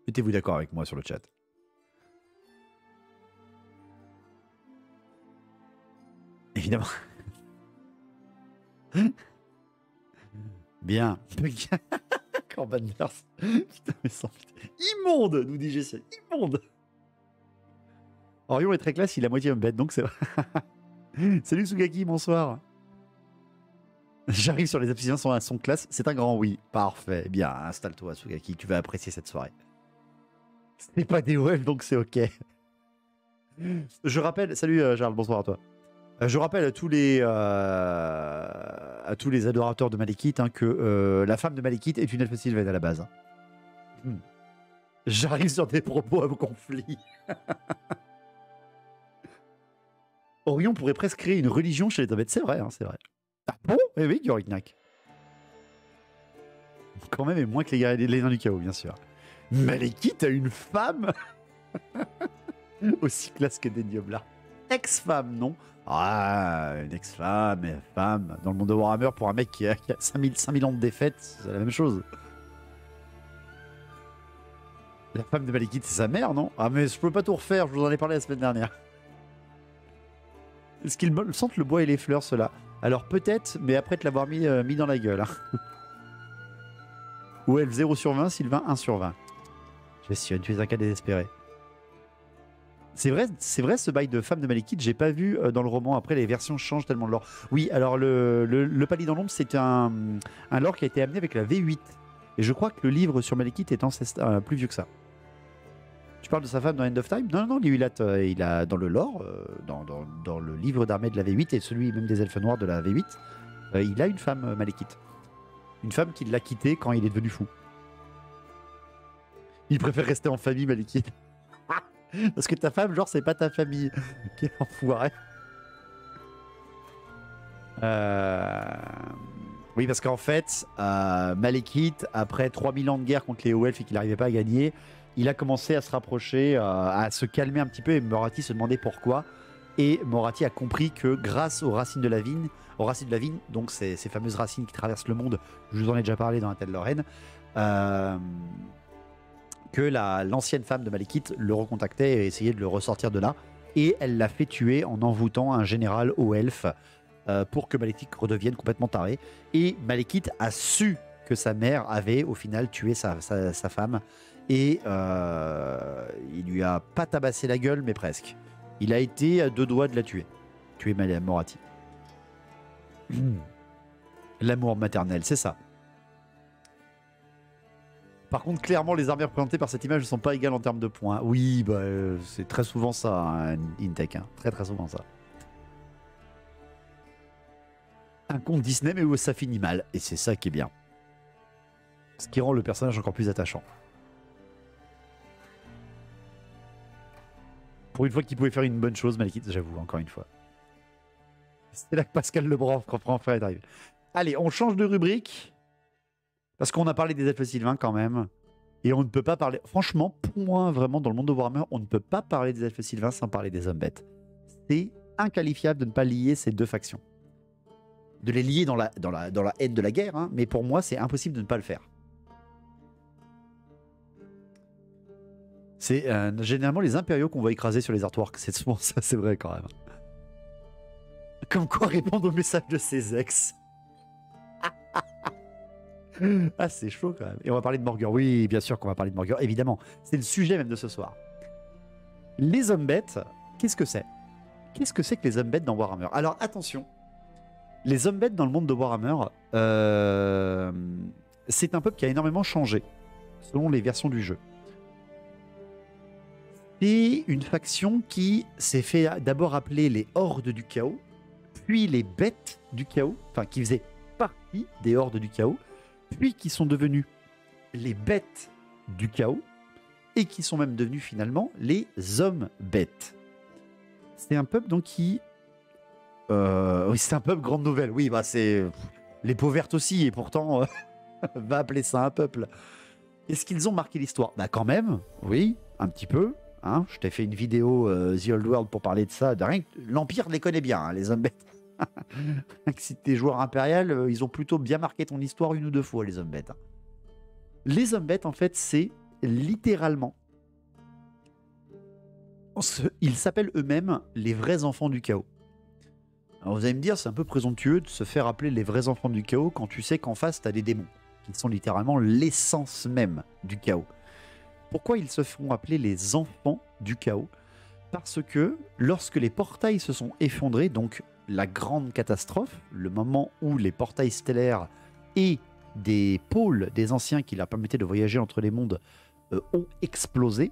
Mettez-vous d'accord avec moi sur le chat. Évidemment. Bien. Corban Nurse. Putain, mais sans... Immonde, nous dit Jessie. Immonde. Orion est très classe, il a moitié homme bête, donc c'est vrai. Salut Sugaki, bonsoir. J'arrive sur les obsidiens son classe, c'est un grand oui. Parfait, bien, installe-toi Sugaki, tu vas apprécier cette soirée. C'est pas des webs, donc c'est ok. Je rappelle, salut Charles, bonsoir à toi. Je rappelle à tous les adorateurs de Malekith hein, que la femme de Malekith est une elfe sylvaine à la base. J'arrive sur des propos à conflit. Orion pourrait presque créer une religion chez les Tobets, c'est vrai, hein, c'est vrai. Ah bon? Eh oui, Yoriknak. Quand même, et moins que les nains du chaos, bien sûr. Malekith a une femme aussi classe que des Dioblas. Ex-femme, non? Ah, une ex-femme, et femme. Dans le monde de Warhammer, pour un mec qui a 5000 ans de défaite, c'est la même chose. La femme de Malekith, c'est sa mère, non? Ah, mais je peux pas tout refaire, je vous en ai parlé la semaine dernière. Est-ce qu'ils sentent le bois et les fleurs, ceux-là? Alors peut-être, mais après te l'avoir mis dans la gueule. Hein. Ou elle 0 sur 20, Sylvain 1 sur 20. Gestionne, tu es un cas désespéré. C'est vrai ce bail de femme de Malekith, j'ai pas vu dans le roman. Après, les versions changent tellement de lore. Oui, alors le Palier dans l'ombre, c'est un lore qui a été amené avec la V8. Et je crois que le livre sur Malekith est plus vieux que ça. Tu parles de sa femme dans End of Time? Non, non, lui, il a dans le lore, dans le livre d'armée de la V8 et celui même des elfes noirs de la V8, il a une femme Malekith. Une femme qui l'a quitté quand il est devenu fou. Il préfère rester en famille, Malekith. Parce que ta femme, genre, c'est pas ta famille. Quel enfoiré. Oui, parce qu'en fait, Malekith, après 3000 ans de guerre contre les hauts elfes et qu'il n'arrivait pas à gagner, il a commencé à se rapprocher, à se calmer un petit peu, et Morathi se demandait pourquoi. Et Morathi a compris que grâce aux racines de la vigne, donc ces fameuses racines qui traversent le monde, je vous en ai déjà parlé dans un tel Lorraine, que l'ancienne femme de Malekith le recontactait et essayait de le ressortir de là. Et elle l'a fait tuer en envoûtant un général haut elfe pour que Malekith redevienne complètement taré. Et Malekith a su que sa mère avait au final tué sa femme. Et il lui a pas tabassé la gueule, mais presque. Il a été à 2 doigts de la tuer. Tuer Morathi. L'amour maternel, c'est ça. Par contre, clairement, les armées représentées par cette image ne sont pas égales en termes de points. Oui, bah, c'est très souvent ça, hein, Intech. Hein. Très très souvent ça. Un conte Disney, mais où ça finit mal. Et c'est ça qui est bien. Ce qui rend le personnage encore plus attachant. Pour une fois qu'il pouvait faire une bonne chose, Malekith, j'avoue, encore une fois. C'est là que Pascal Lebrun enfin est arrivé. Allez, on change de rubrique. Parce qu'on a parlé des elfes sylvains quand même. Et on ne peut pas parler... Franchement, pour moi, vraiment, dans le monde de Warhammer, on ne peut pas parler des elfes sylvains sans parler des hommes bêtes. C'est inqualifiable de ne pas lier ces deux factions. De les lier dans la haine de la guerre, hein, mais pour moi, c'est impossible de ne pas le faire. C'est généralement les impériaux qu'on voit écraser sur les artworks. C'est souvent ça, c'est vrai quand même. Comme quoi répondre aux messages de ses ex. Ah, c'est chaud quand même. Et on va parler de Morgur. Oui, bien sûr qu'on va parler de Morgur, évidemment. C'est le sujet même de ce soir. Les hommes bêtes, qu'est-ce que c'est? Qu'est-ce que c'est que les hommes bêtes dans Warhammer? Alors attention, les hommes bêtes dans le monde de Warhammer, c'est un peuple qui a énormément changé selon les versions du jeu. C'est une faction qui s'est fait d'abord appeler les Hordes du Chaos, puis les Bêtes du Chaos, enfin qui faisaient partie des Hordes du Chaos, puis qui sont devenus les Bêtes du Chaos, et qui sont même devenus finalement les Hommes Bêtes. C'est un peuple donc qui... oui, c'est un peuple grande nouvelle, oui, bah c'est... Les peaux vertes aussi, et pourtant, va appeler ça un peuple. Est-ce qu'ils ont marqué l'histoire? Bah quand même, oui, un petit peu. Hein, je t'ai fait une vidéo The Old World pour parler de ça. L'Empire les connaît bien, hein, les hommes bêtes. Si t'es joueur impérial, ils ont plutôt bien marqué ton histoire une ou deux fois, les zombettes. Les zombettes, en fait, c'est littéralement... Ils s'appellent eux-mêmes les vrais enfants du chaos. Alors vous allez me dire, c'est un peu présomptueux de se faire appeler les vrais enfants du chaos quand tu sais qu'en face, t'as des démons, qui sont littéralement l'essence même du chaos. Pourquoi ils se font appeler les enfants du chaos? Parce que lorsque les portails se sont effondrés, donc la grande catastrophe, le moment où les portails stellaires et des pôles des anciens qui leur permettaient de voyager entre les mondes ont explosé,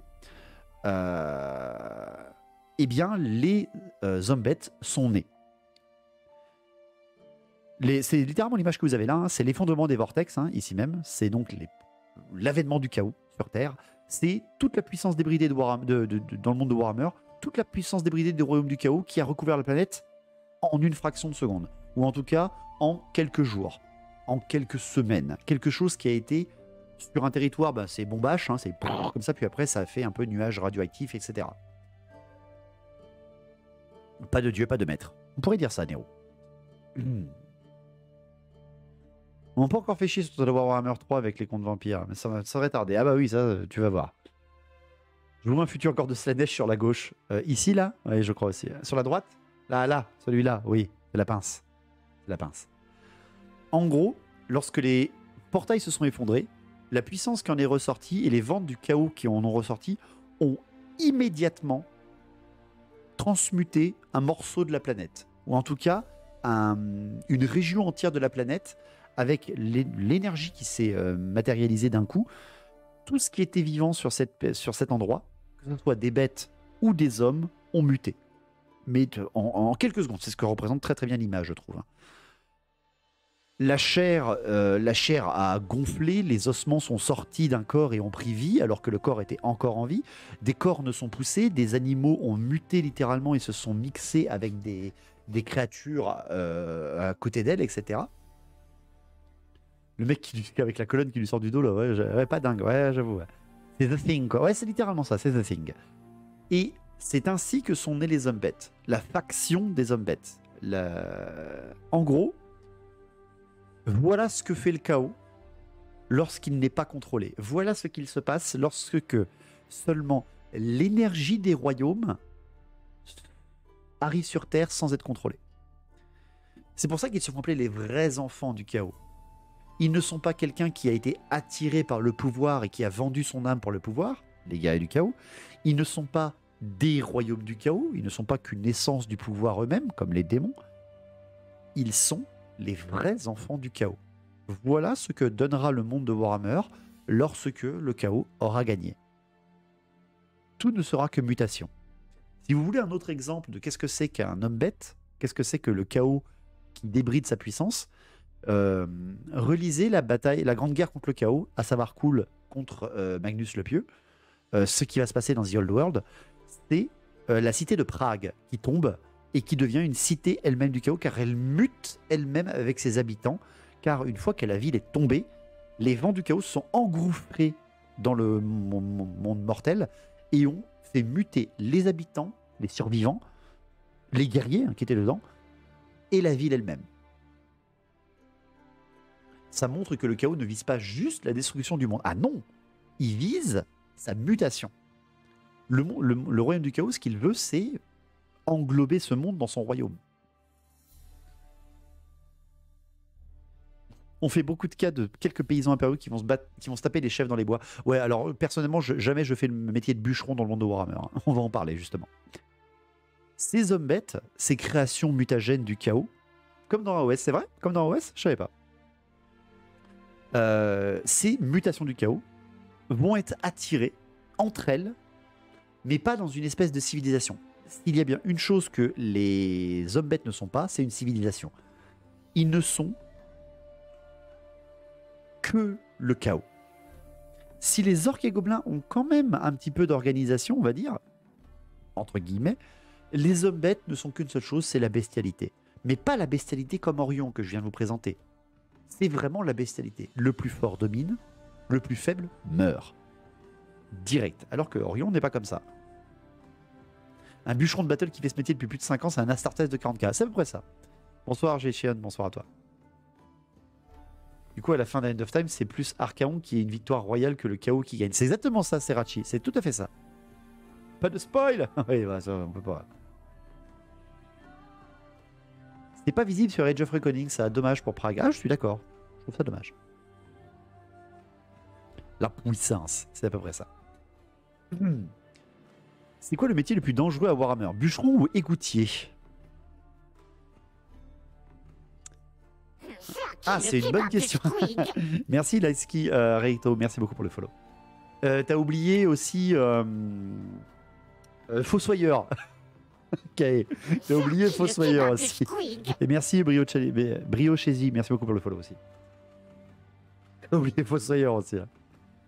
eh bien les zombettes sont nés. C'est littéralement l'image que vous avez là, hein, c'est l'effondrement des vortex, hein, ici même, c'est donc l'avènement du chaos sur Terre, c'est toute la puissance débridée dans le monde de Warhammer, toute la puissance débridée du royaume du chaos qui a recouvert la planète en une fraction de seconde, ou en tout cas en quelques jours, en quelques semaines, quelque chose qui a été sur un territoire, c'est bombache, hein, c'est comme ça, puis après ça a fait un peu nuage radioactif, etc. Pas de dieu, pas de maître. On pourrait dire ça, Nero. On n'a pas encore fait chier sur Total Warhammer 3 avec les contes vampires, mais ça serait tardé. Ah bah oui, ça, tu vas voir. Je vois un futur corps de Slanesh sur la gauche. Ici, là? Oui, je crois aussi. Sur la droite? Là, celui-là, oui, c'est la pince. C'est la pince. En gros, lorsque les portails se sont effondrés, la puissance qui en est ressortie et les ventes du chaos qui en ont ressorti ont immédiatement transmuté un morceau de la planète. Ou en tout cas, une région entière de la planète avec l'énergie qui s'est matérialisée d'un coup. Tout ce qui était vivant sur cet endroit, que ce soit des bêtes ou des hommes, ont muté. Mais en quelques secondes, c'est ce que représente très très bien l'image, je trouve. La chair a gonflé, les ossements sont sortis d'un corps et ont pris vie, alors que le corps était encore en vie. Des cornes sont poussées, des animaux ont muté littéralement et se sont mixés avec des créatures à côté d'elles, etc. Le mec avec la colonne qui lui sort du dos, là, ouais, pas dingue, ouais, j'avoue. Ouais. C'est The Thing, quoi. Ouais, c'est littéralement ça, c'est The Thing. Et c'est ainsi que sont nés les zombettes, la faction des zombettes. En gros, voilà ce que fait le chaos lorsqu'il n'est pas contrôlé. Voilà ce qu'il se passe lorsque seulement l'énergie des royaumes arrive sur Terre sans être contrôlée. C'est pour ça qu'ils se font appeler les vrais enfants du chaos. Ils ne sont pas quelqu'un qui a été attiré par le pouvoir et qui a vendu son âme pour le pouvoir, les guerriers du chaos. Ils ne sont pas des royaumes du chaos, ils ne sont pas qu'une essence du pouvoir eux-mêmes, comme les démons. Ils sont les vrais enfants du chaos. Voilà ce que donnera le monde de Warhammer lorsque le chaos aura gagné. Tout ne sera que mutation. Si vous voulez un autre exemple de qu'est-ce que c'est qu'un homme bête, qu'est-ce que c'est que le chaos qui débride sa puissance, relisez la grande guerre contre le chaos, à savoir K'ul contre Magnus le Pieux. Ce qui va se passer dans The Old World, c'est la cité de Prague qui tombe et qui devient une cité elle-même du chaos, car elle mute elle-même avec ses habitants, car une fois que la ville est tombée, les vents du chaos se sont engouffrés dans le monde mortel et ont fait muter les habitants, les survivants, les guerriers qui étaient dedans, et la ville elle-même. Ça montre que le chaos ne vise pas juste la destruction du monde. Ah non, il vise sa mutation. Le royaume du chaos, ce qu'il veut, c'est englober ce monde dans son royaume. On fait beaucoup de cas de quelques paysans impériaux qui vont se taper des chefs dans les bois. Ouais, alors personnellement, jamais je fais le métier de bûcheron dans le monde de Warhammer. Hein. On va en parler justement. Ces hommes bêtes, ces créations mutagènes du chaos, comme dans AOS, c'est vrai? Comme dans AOS? Je savais pas. Ces mutations du chaos vont être attirées entre elles, mais pas dans une espèce de civilisation. Il y a bien une chose que les hommes bêtes ne sont pas, c'est une civilisation. Ils ne sont que le chaos. Si les orques et gobelins ont quand même un petit peu d'organisation, on va dire, entre guillemets, les hommes bêtes ne sont qu'une seule chose, c'est la bestialité. Mais pas la bestialité comme Orion que je viens de vous présenter. C'est vraiment la bestialité. Le plus fort domine, le plus faible meurt. Direct. Alors que Orion n'est pas comme ça. Un bûcheron de battle qui fait ce métier depuis plus de 5 ans, c'est un Astartes de 40K. C'est à peu près ça. Bonsoir Géchion, bonsoir à toi. Du coup, à la fin d'End of Time, c'est plus Archaon qui est une victoire royale que le chaos qui gagne. C'est exactement ça, Serachi. C'est tout à fait ça. Pas de spoil. Oui, bah, ça, on peut pas. C'est pas visible sur Age of Reckoning, ça. Dommage pour Prague. Ah, je suis d'accord. Je trouve ça dommage. La puissance, c'est à peu près ça. C'est quoi le métier le plus dangereux à Warhammer? Bûcheron ou égoutier? Ah, c'est une bonne question. Merci Laïski Reito, merci beaucoup pour le follow. T'as oublié aussi Fossoyeur. Okay. T'as oublié Fossoyeur aussi. Et merci Briochesi, merci beaucoup pour le follow aussi. T'as oublié Fossoyeur aussi. Hein.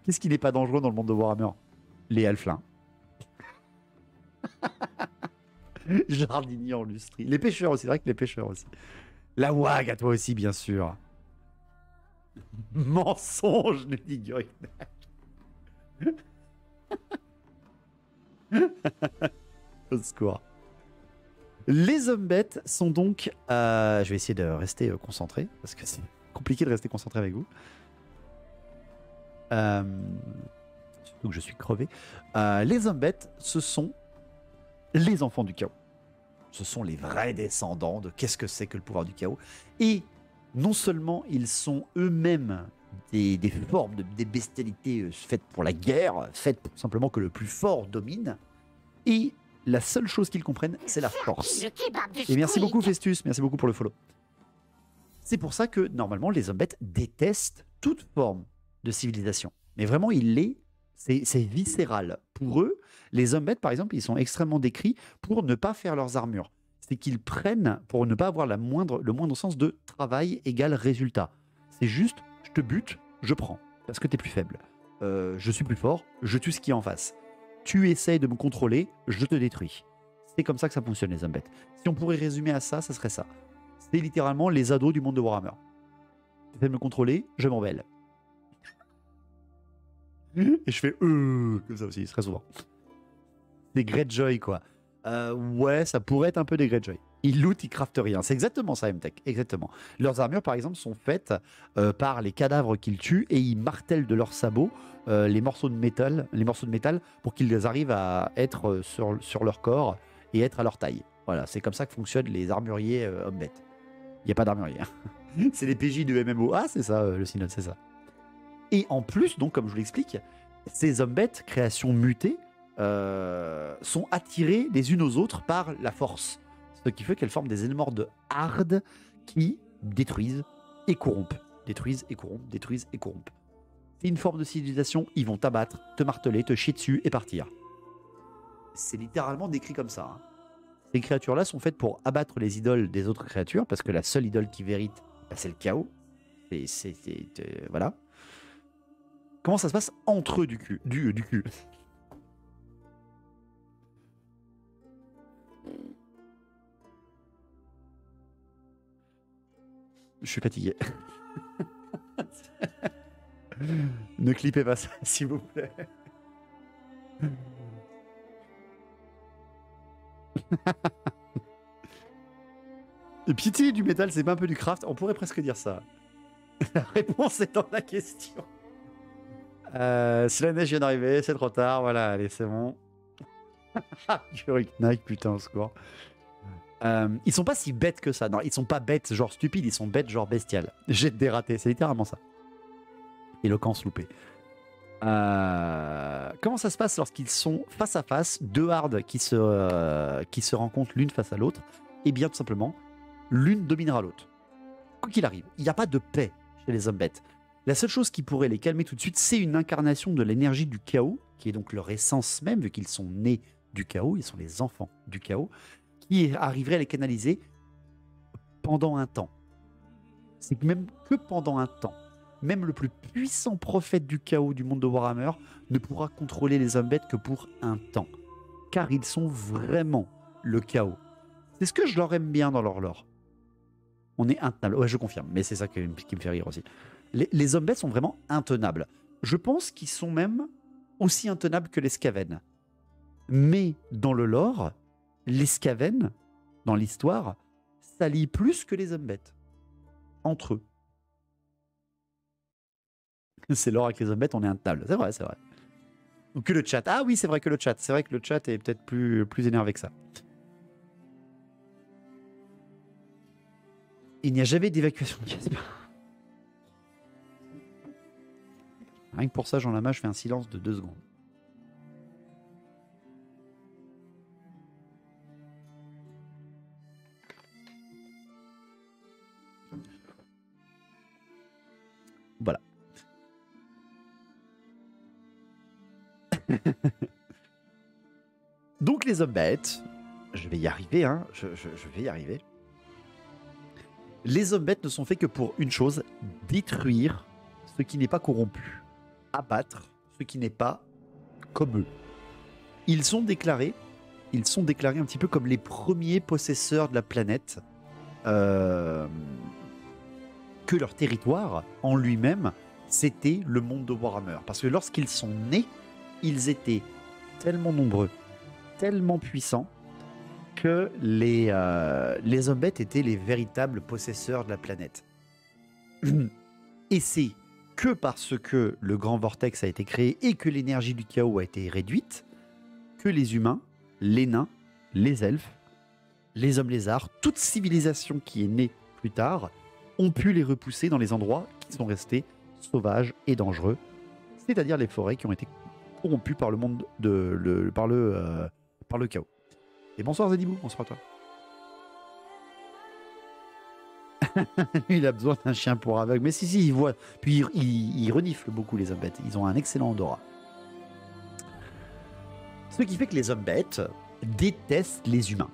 Qu'est-ce qui n'est pas dangereux dans le monde de Warhammer? Les halflins. Jardinier en lustrie. Les pêcheurs aussi, c'est vrai que les pêcheurs aussi. La WAG à toi aussi, bien sûr. Mensonge, nous dit Gurignac. Au secours. Les hommes bêtes sont donc... je vais essayer de rester concentré, parce que c'est compliqué de rester concentré avec vous. Surtout que je suis crevé. Les hommes bêtes, ce sont les enfants du chaos. Ce sont les vrais descendants de qu'est-ce que c'est que le pouvoir du chaos. Et non seulement ils sont eux-mêmes des formes, des bestialités faites pour la guerre, faites pour simplement que le plus fort domine, et la seule chose qu'ils comprennent, c'est la force. Et merci beaucoup Festus, merci beaucoup pour le follow. C'est pour ça que normalement les hommes bêtes détestent toute forme de civilisation. Mais vraiment, c'est viscéral. Pour eux, les hommes bêtes, par exemple, ils sont extrêmement décrits pour ne pas faire leurs armures. C'est qu'ils prennent, pour ne pas avoir le moindre sens de travail égale résultat. C'est juste, je te bute, je prends, parce que tu es plus faible. Je suis plus fort, je tue ce qui est en face. Tu essayes de me contrôler, je te détruis. C'est comme ça que ça fonctionne, les hommes bêtes. Si on pourrait résumer à ça, ça serait ça. C'est littéralement les ados du monde de Warhammer. Tu essaies de me contrôler, je m'en mêle. Et je fais comme ça aussi, très souvent. Des Greyjoy, quoi. Ouais, ça pourrait être un peu des Greyjoy. Ils lootent, ils craftent rien. C'est exactement ça, MTech. Exactement. Leurs armures, par exemple, sont faites par les cadavres qu'ils tuent et ils martèlent de leurs sabots les morceaux de métal pour qu'ils arrivent à être sur leur corps et être à leur taille. Voilà, c'est comme ça que fonctionnent les armuriers hommes-bêtes. Il n'y a pas d'armurier. C'est les PJ du MMO. Ah, c'est ça, le synode, c'est ça. Et en plus, donc, comme je vous l'explique, ces hommes bêtes, créations mutées, sont attirées les unes aux autres par la force. Ce qui fait qu'elles forment des énormes hardes qui détruisent et corrompent. Détruisent et corrompent, détruisent et corrompent. C'est une forme de civilisation, ils vont t'abattre, te marteler, te chier dessus et partir. C'est littéralement décrit comme ça. Hein. Ces créatures-là sont faites pour abattre les idoles des autres créatures, parce que la seule idole qui mérite, c'est le chaos. Voilà. Comment ça se passe entre eux du cul. Je suis fatigué. Ne clippez pas ça, s'il vous plaît. Et pitié du métal, c'est pas un peu du craft? On pourrait presque dire ça. La réponse est dans la question. Si la neige vient d'arriver, c'est trop tard. Voilà, allez, c'est bon. Knight, putain, au secours. Ils sont pas si bêtes que ça. Non, ils sont pas bêtes genre stupides, ils sont bêtes genre bestiales. Jet de dératé, c'est littéralement ça. Éloquence loupée. Comment ça se passe lorsqu'ils sont face à face, deux hardes qui se rencontrent l'une face à l'autre? Eh bien, tout simplement, l'une dominera l'autre. Quoi qu'il arrive, il n'y a pas de paix chez les hommes bêtes. La seule chose qui pourrait les calmer tout de suite, c'est une incarnation de l'énergie du chaos, qui est donc leur essence même, vu qu'ils sont nés du chaos, ils sont les enfants du chaos, qui arriverait à les canaliser pendant un temps. C'est même que pendant un temps. Même le plus puissant prophète du chaos du monde de Warhammer ne pourra contrôler les hommes bêtes que pour un temps. Car ils sont vraiment le chaos. C'est ce que je leur aime bien dans leur lore. On est intenable. Ouais, je confirme, mais c'est ça qui me fait rire aussi. Les hommes bêtes sont vraiment intenables. Je pense qu'ils sont même aussi intenables que les Skaven. Mais dans le lore, les Skaven, dans l'histoire, s'allient plus que les hommes bêtes. Entre eux. C'est l'or avec les hommes bêtes, on est intable. C'est vrai, c'est vrai. Ou que le chat. Ah oui, c'est vrai que le chat. C'est vrai que le chat est peut-être plus énervé que ça. Il n'y a jamais d'évacuation de Casper. Rien que pour ça, Jean Lama, je fais un silence de 2 secondes. Voilà. Donc les hommes bêtes, je vais y arriver, hein, je vais y arriver. Les hommes bêtes ne sont faits que pour une chose, détruire ce qui n'est pas corrompu, abattre ce qui n'est pas comme eux. Ils sont déclarés un petit peu comme les premiers possesseurs de la planète, que leur territoire en lui-même, c'était le monde de Warhammer. Parce que lorsqu'ils sont nés, ils étaient tellement nombreux, tellement puissants, que les hommes bêtes étaient les véritables possesseurs de la planète. Et c'est que parce que le grand vortex a été créé et que l'énergie du chaos a été réduite, que les humains, les nains, les elfes, les hommes lézards, toute civilisation qui est née plus tard, ont pu les repousser dans les endroits qui sont restés sauvages et dangereux, c'est-à-dire les forêts qui ont été corrompues par le monde par le chaos. Et bonsoir Zedibou, bonsoir à toi. Il a besoin d'un chien pour aveugle. Mais si, il voit. Puis il renifle beaucoup les hommes bêtes. Ils ont un excellent odorat. Ce qui fait que les hommes bêtes détestent les humains.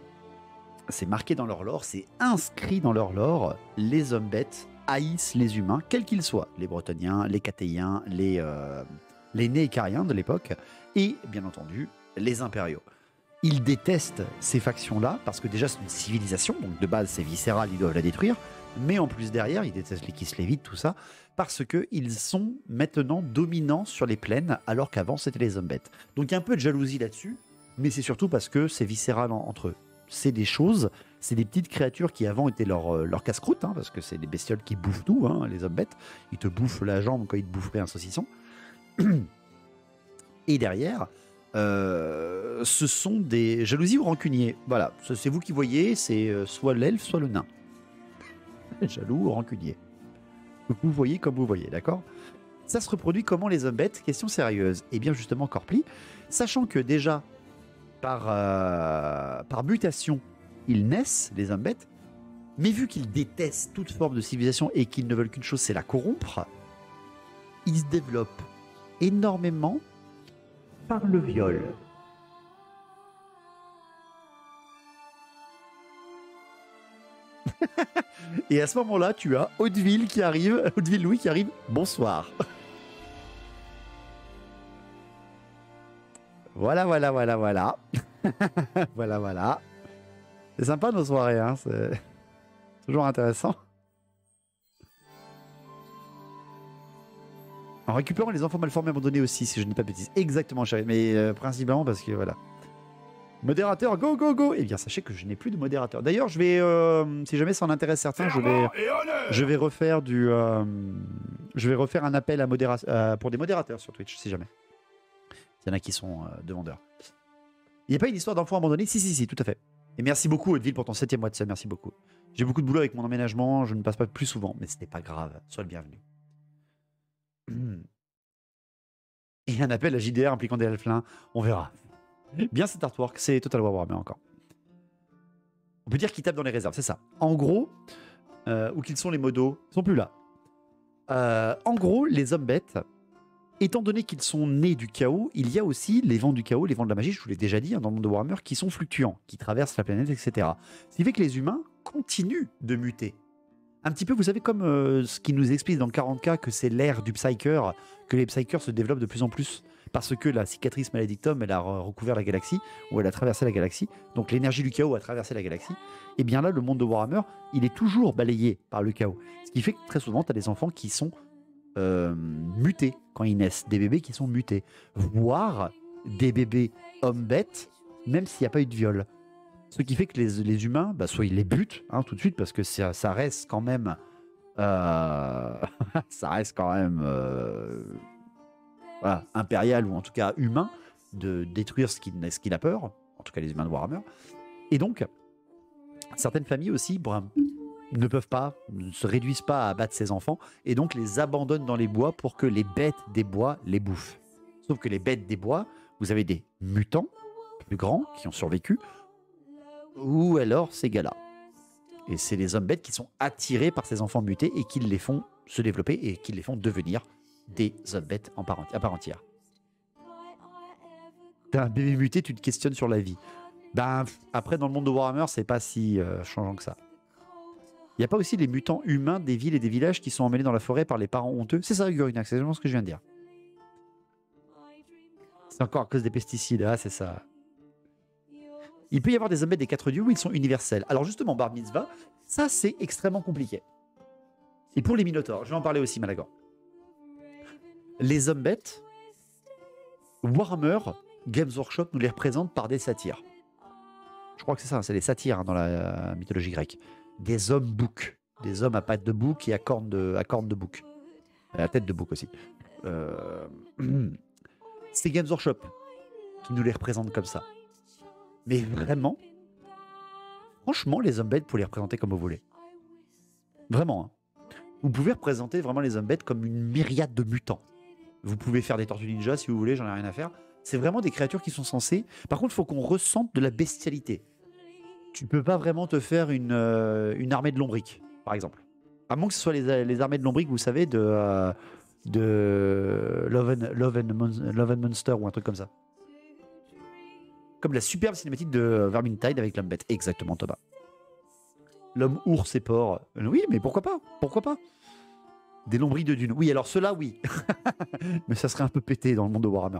C'est marqué dans leur lore, c'est inscrit dans leur lore. Les hommes bêtes haïssent les humains, quels qu'ils soient. Les Bretoniens, les Catéiens, les Néicariens de l'époque. Et bien entendu, les impériaux. Ils détestent ces factions-là, parce que déjà c'est une civilisation, donc de base c'est viscéral, ils doivent la détruire, mais en plus derrière, ils détestent les Kislévites, tout ça, parce qu'ils sont maintenant dominants sur les plaines, alors qu'avant c'était les hommes bêtes. Donc il y a un peu de jalousie là-dessus, mais c'est surtout parce que c'est viscéral entre eux. C'est des choses, c'est des petites créatures qui avant étaient leur casse-croûte, hein, parce que c'est des bestioles qui bouffent tout, hein, les hommes bêtes. Ils te bouffent la jambe quand ils te boufferaient un saucisson. Et derrière... ce sont des jalousies ou rancuniers. Voilà, c'est vous qui voyez, c'est soit l'elfe, soit le nain. Jaloux ou rancunier. Vous voyez comme vous voyez, d'accord? Ça se reproduit comment les hommes bêtes? Question sérieuse. Et bien justement, Corpli, sachant que déjà, par mutation, ils naissent, les hommes bêtes, mais vu qu'ils détestent toute forme de civilisation et qu'ils ne veulent qu'une chose, c'est la corrompre, ils se développent énormément par le viol. Et à ce moment-là, tu as Hauteville qui arrive, Hauteville Louis qui arrive. Bonsoir. Voilà. Voilà. C'est sympa nos soirées, hein, c'est toujours intéressant. En récupérant les enfants malformés abandonnés aussi, si je ne dis pas de bêtises. Exactement, chérie. Mais principalement parce que voilà. Modérateur, go, go, go. Eh bien, sachez que je n'ai plus de modérateur. D'ailleurs, je vais, si jamais ça en intéresse certains, je vais refaire un appel à pour des modérateurs sur Twitch, si jamais. Il y en a qui sont demandeurs. Il n'y a pas une histoire d'enfant abandonné? Si, tout à fait. Et merci beaucoup, Hauteville, pour ton 7e mois de sub. Merci beaucoup. J'ai beaucoup de boulot avec mon emménagement. Je ne passe pas plus souvent, mais ce n'est pas grave. Sois le bienvenu. Et un appel à JDR impliquant des elflins. On verra. Bien cet artwork, c'est Total Warhammer encore. On peut dire qu'ils tapent dans les réserves, c'est ça. En gros, où qu'ils sont les modos, ils sont plus là. En gros, les hommes bêtes, étant donné qu'ils sont nés du chaos, il y a aussi les vents du chaos, les vents de la magie, je vous l'ai déjà dit, hein, dans le monde de Warhammer, qui sont fluctuants, qui traversent la planète, etc. Ce qui fait que les humains continuent de muter. Un petit peu, vous savez, comme ce qui nous explique dans le 40K que c'est l'ère du Psyker, que les Psykers se développent de plus en plus, parce que la cicatrice malédictum, elle a recouvert la galaxie, ou elle a traversé la galaxie, donc l'énergie du chaos a traversé la galaxie, et bien là, le monde de Warhammer, il est toujours balayé par le chaos. Ce qui fait que très souvent, tu as des enfants qui sont mutés quand ils naissent, des bébés qui sont mutés, voire des bébés hommes-bêtes, même s'il n'y a pas eu de viol. Ce qui fait que les humains, bah, soit ils les butent hein, tout de suite, parce que ça reste quand même... ça reste quand même voilà, impérial, ou en tout cas humain, de détruire ce qu'il a peur, en tout cas les humains de Warhammer. Et donc, certaines familles aussi ne peuvent pas, ne se réduisent pas à abattre ses enfants, et donc les abandonnent dans les bois pour que les bêtes des bois les bouffent. Sauf que les bêtes des bois, vous avez des mutants plus grands qui ont survécu, ou alors ces gars-là. Et c'est les hommes bêtes qui sont attirés par ces enfants mutés et qui les font se développer et qui les font devenir des hommes bêtes à part entière. T'as un bébé muté, tu te questionnes sur la vie. Ben, après, dans le monde de Warhammer, c'est pas si changeant que ça. Il n'y a pas aussi les mutants humains des villes et des villages qui sont emmenés dans la forêt par les parents honteux? C'est ça, Ugurinax, c'est exactement ce que je viens de dire. C'est encore à cause des pesticides, ah c'est ça. Il peut y avoir des hommes bêtes des 4 dieux où ils sont universels. Alors justement, Bar Mitzvah, ça c'est extrêmement compliqué. Et pour les Minotaures, je vais en parler aussi, Malagor. Les hommes bêtes, Warhammer, Games Workshop nous les représente par des satyres. Je crois que c'est ça, c'est des satyres hein, dans la mythologie grecque. Des hommes boucs, des hommes à pattes de bouc et à cornes de bouc. À tête de bouc aussi. C'est Games Workshop qui nous les représente comme ça. Mais vraiment, franchement, les hommes bêtes, vous pouvez les représenter comme vous voulez. Vraiment. Hein. Vous pouvez représenter vraiment les hommes bêtes comme une myriade de mutants. Vous pouvez faire des tortues ninja si vous voulez, j'en ai rien à faire. C'est vraiment des créatures qui sont censées... Par contre, il faut qu'on ressente de la bestialité. Tu peux pas vraiment te faire une armée de lombriques, par exemple. À moins que ce soit les armées de lombriques, vous savez, de Love and Monster ou un truc comme ça. Comme la superbe cinématique de Vermintide avec l'homme bête. Exactement, Thomas. L'homme ours et porc. Oui, mais pourquoi pas? Pourquoi pas? Des lombriques de dune. Oui, alors ceux-là, oui. Mais ça serait un peu pété dans le monde de Warhammer.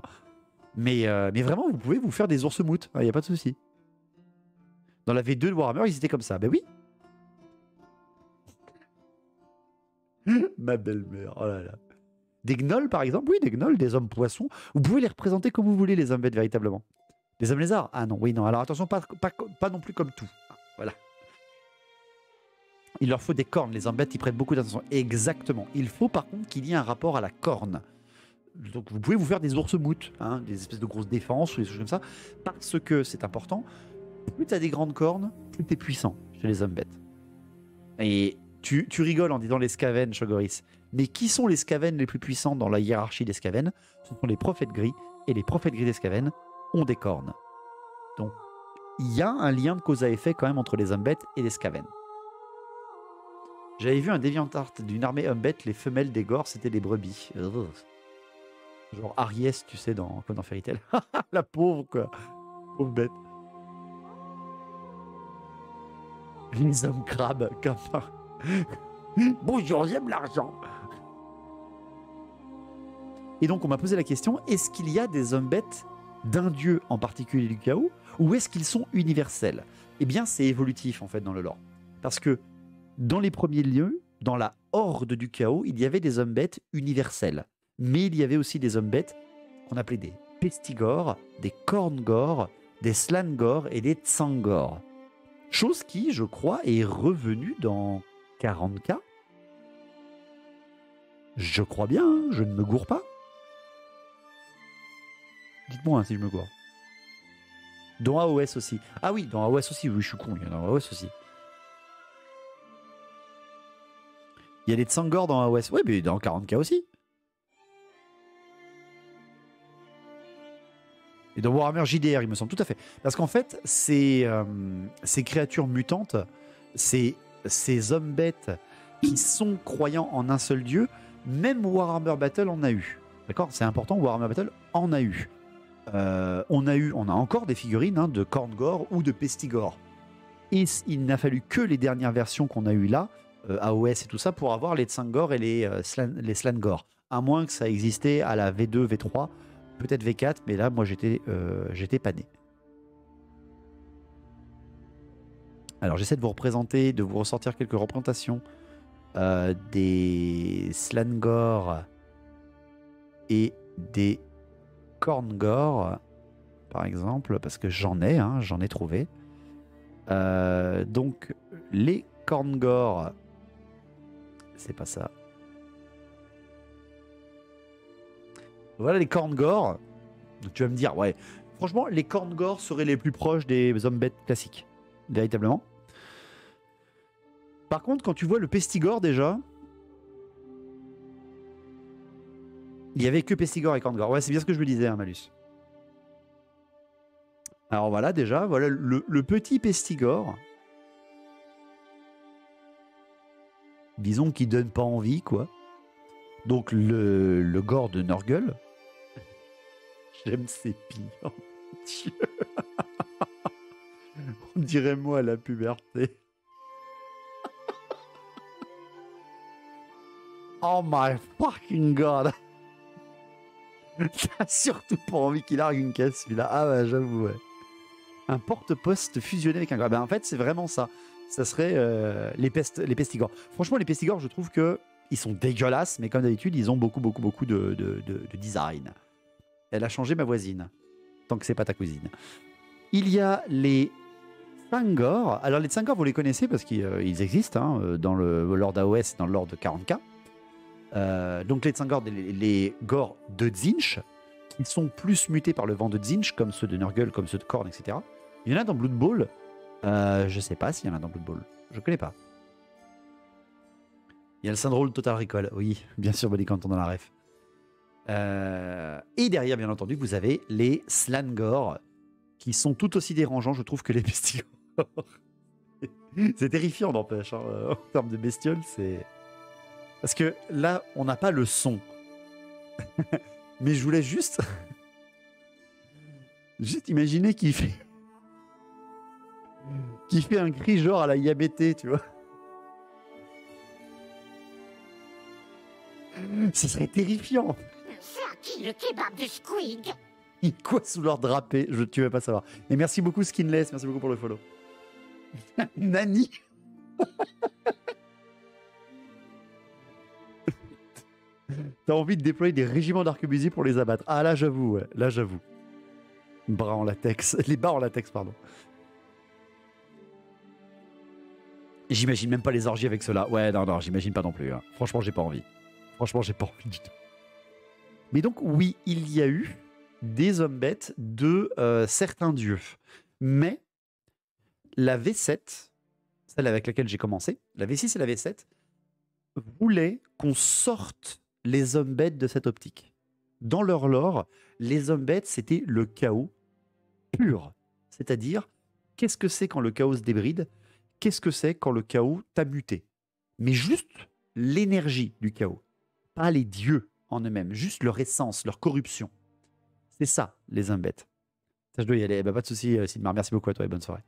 Mais vraiment, vous pouvez vous faire des ours moutes. Il n'y a pas de souci. Dans la V2 de Warhammer, ils étaient comme ça. Ben oui. Ma belle-mère. Oh là là. Des gnolls, par exemple. Oui, des gnolls, des hommes poissons. Vous pouvez les représenter comme vous voulez, les hommes bêtes, véritablement. Les hommes lézards? Ah non, oui, non. Alors attention, pas non plus comme tout. Voilà. Il leur faut des cornes. Les hommes bêtes, ils prennent beaucoup d'attention. Exactement. Il faut par contre qu'il y ait un rapport à la corne. Donc vous pouvez vous faire des ours moutes, hein, des espèces de grosses défenses ou des choses comme ça. Parce que c'est important. Plus tu as des grandes cornes, plus tu es puissant chez les hommes bêtes. Et tu rigoles en disant les Skaven, Chogoris. Mais qui sont les Skaven les plus puissants dans la hiérarchie des Skaven? Ce sont les prophètes gris. Et les prophètes gris des Skaven ont des cornes. Donc, il y a un lien de cause à effet quand même entre les hommes bêtes et les Skaven. J'avais vu un DeviantArt d'une armée homme bête, les femelles des gores, c'était des brebis. Genre Aries, tu sais, comme dans Fairy Tail. La pauvre, quoi. Pauvre bête. Les hommes crabes, comme ça. Bonjour, j'aime l'argent. Et donc, on m'a posé la question, est-ce qu'il y a des hommes bêtes d'un dieu en particulier du chaos, ou est-ce qu'ils sont universels? Eh bien, c'est évolutif, en fait, dans le lore. Parce que, dans les premiers lieux, dans la horde du chaos, il y avait des hommes bêtes universels. Mais il y avait aussi des hommes bêtes qu'on appelait des pestigores, des corngors, des slangors et des tsangors. Chose qui, je crois, est revenue dans 40K. Je crois bien, hein, je ne me gourre pas. Dites-moi hein, si je me gourre. Dans AOS aussi. Ah oui, dans AOS aussi, oui, je suis con, il y en a dans AOS aussi. Il y a des tsangors dans AOS, oui, mais dans 40K aussi. Et dans Warhammer JDR, il me semble, tout à fait. Parce qu'en fait, ces créatures mutantes, ces hommes bêtes qui sont croyants en un seul dieu, même Warhammer Battle en a eu. D'accord? C'est important, Warhammer Battle en a eu. On a encore des figurines hein, de Korngor ou de Pestigor. Et il n'a fallu que les dernières versions qu'on a eues là, AOS et tout ça, pour avoir les Tsangor et les Slangor. À moins que ça existait à la V2, V3, peut-être V4, mais là, moi, j'étais pas né. Alors, j'essaie de vous représenter, de vous ressortir quelques représentations des Slangor et des Korngor, par exemple, parce que j'en ai trouvé. Donc, les Korngor, c'est pas ça. Voilà les Korngor. Donc, tu vas me dire, ouais, franchement, les Korngor seraient les plus proches des Zombet classiques, véritablement. Par contre, quand tu vois le Pestigor déjà, il y avait que Pestigor et Korngor. Ouais, c'est bien ce que je me disais, hein, Malus. Alors voilà, déjà, voilà le petit Pestigor. Disons qu'il donne pas envie, quoi. Donc le gore de Nurgle. J'aime ces pilles. Oh mon Dieu. On dirait moi la puberté. Oh my fucking god. T'as surtout pas envie qu'il largue une caisse, celui-là. Ah bah j'avoue, ouais. Un porte-poste fusionné avec un gore. Ben, en fait, c'est vraiment ça. Ça serait les pestigores. Franchement, les pestigores, je trouve que ils sont dégueulasses, mais comme d'habitude, ils ont beaucoup de design. Elle a changé ma voisine. Tant que c'est pas ta cousine. Il y a les Tzaangor. Alors les Tzaangor, vous les connaissez parce qu'ils existent dans le Lord AOS et dans le Lord 40k. Donc les Tzaangor, les Gore de Tzeentch, qui sont plus mutés par le vent de Tzeentch, comme ceux de Nurgle, comme ceux de Khorne, etc. Il y en a dans Blood Bowl. Je sais pas s'il y en a dans Blood Bowl. Je connais pas. Il y a le syndrome Total Recall. Oui, bien sûr, Bonnie, quand on dans la ref. Et derrière, bien entendu, vous avez les Slangor, qui sont tout aussi dérangeants, je trouve, que les Pestigors. C'est terrifiant, n'empêche. Hein. En termes de bestioles, c'est... Parce que là, on n'a pas le son. Mais je voulais juste... juste imaginer qu'il fait un cri genre à la Yabété, tu vois. Ce serait terrifiant. C'est à qui le kebab de squid? Quoi sous leur drapé? Tu veux pas savoir. Et merci beaucoup Skinless, merci beaucoup pour le follow. Nani. T'as envie de déployer des régiments d'arquebusiers pour les abattre. Ah là j'avoue, ouais. Là j'avoue. Bras en latex. Les bas en latex, pardon. J'imagine même pas les orgies avec cela. Ouais, non, j'imagine pas non plus. Hein. Franchement, j'ai pas envie. Franchement, j'ai pas envie du tout. Mais donc, oui, il y a eu des Zombet de certains dieux. Mais la V7, celle avec laquelle j'ai commencé, la V6 et la V7, voulaient qu'on sorte les Zombet de cette optique. Dans leur lore, les Zombet, c'était le chaos pur. C'est-à-dire, qu'est-ce que c'est quand le chaos se débride? Qu'est-ce que c'est quand le chaos t'a muté? Mais juste l'énergie du chaos. Pas les dieux en eux-mêmes, juste leur essence, leur corruption. C'est ça, les Zombet. Ça, je dois y aller. Bah, pas de soucis, Sidmar. Merci beaucoup à toi et bonne soirée.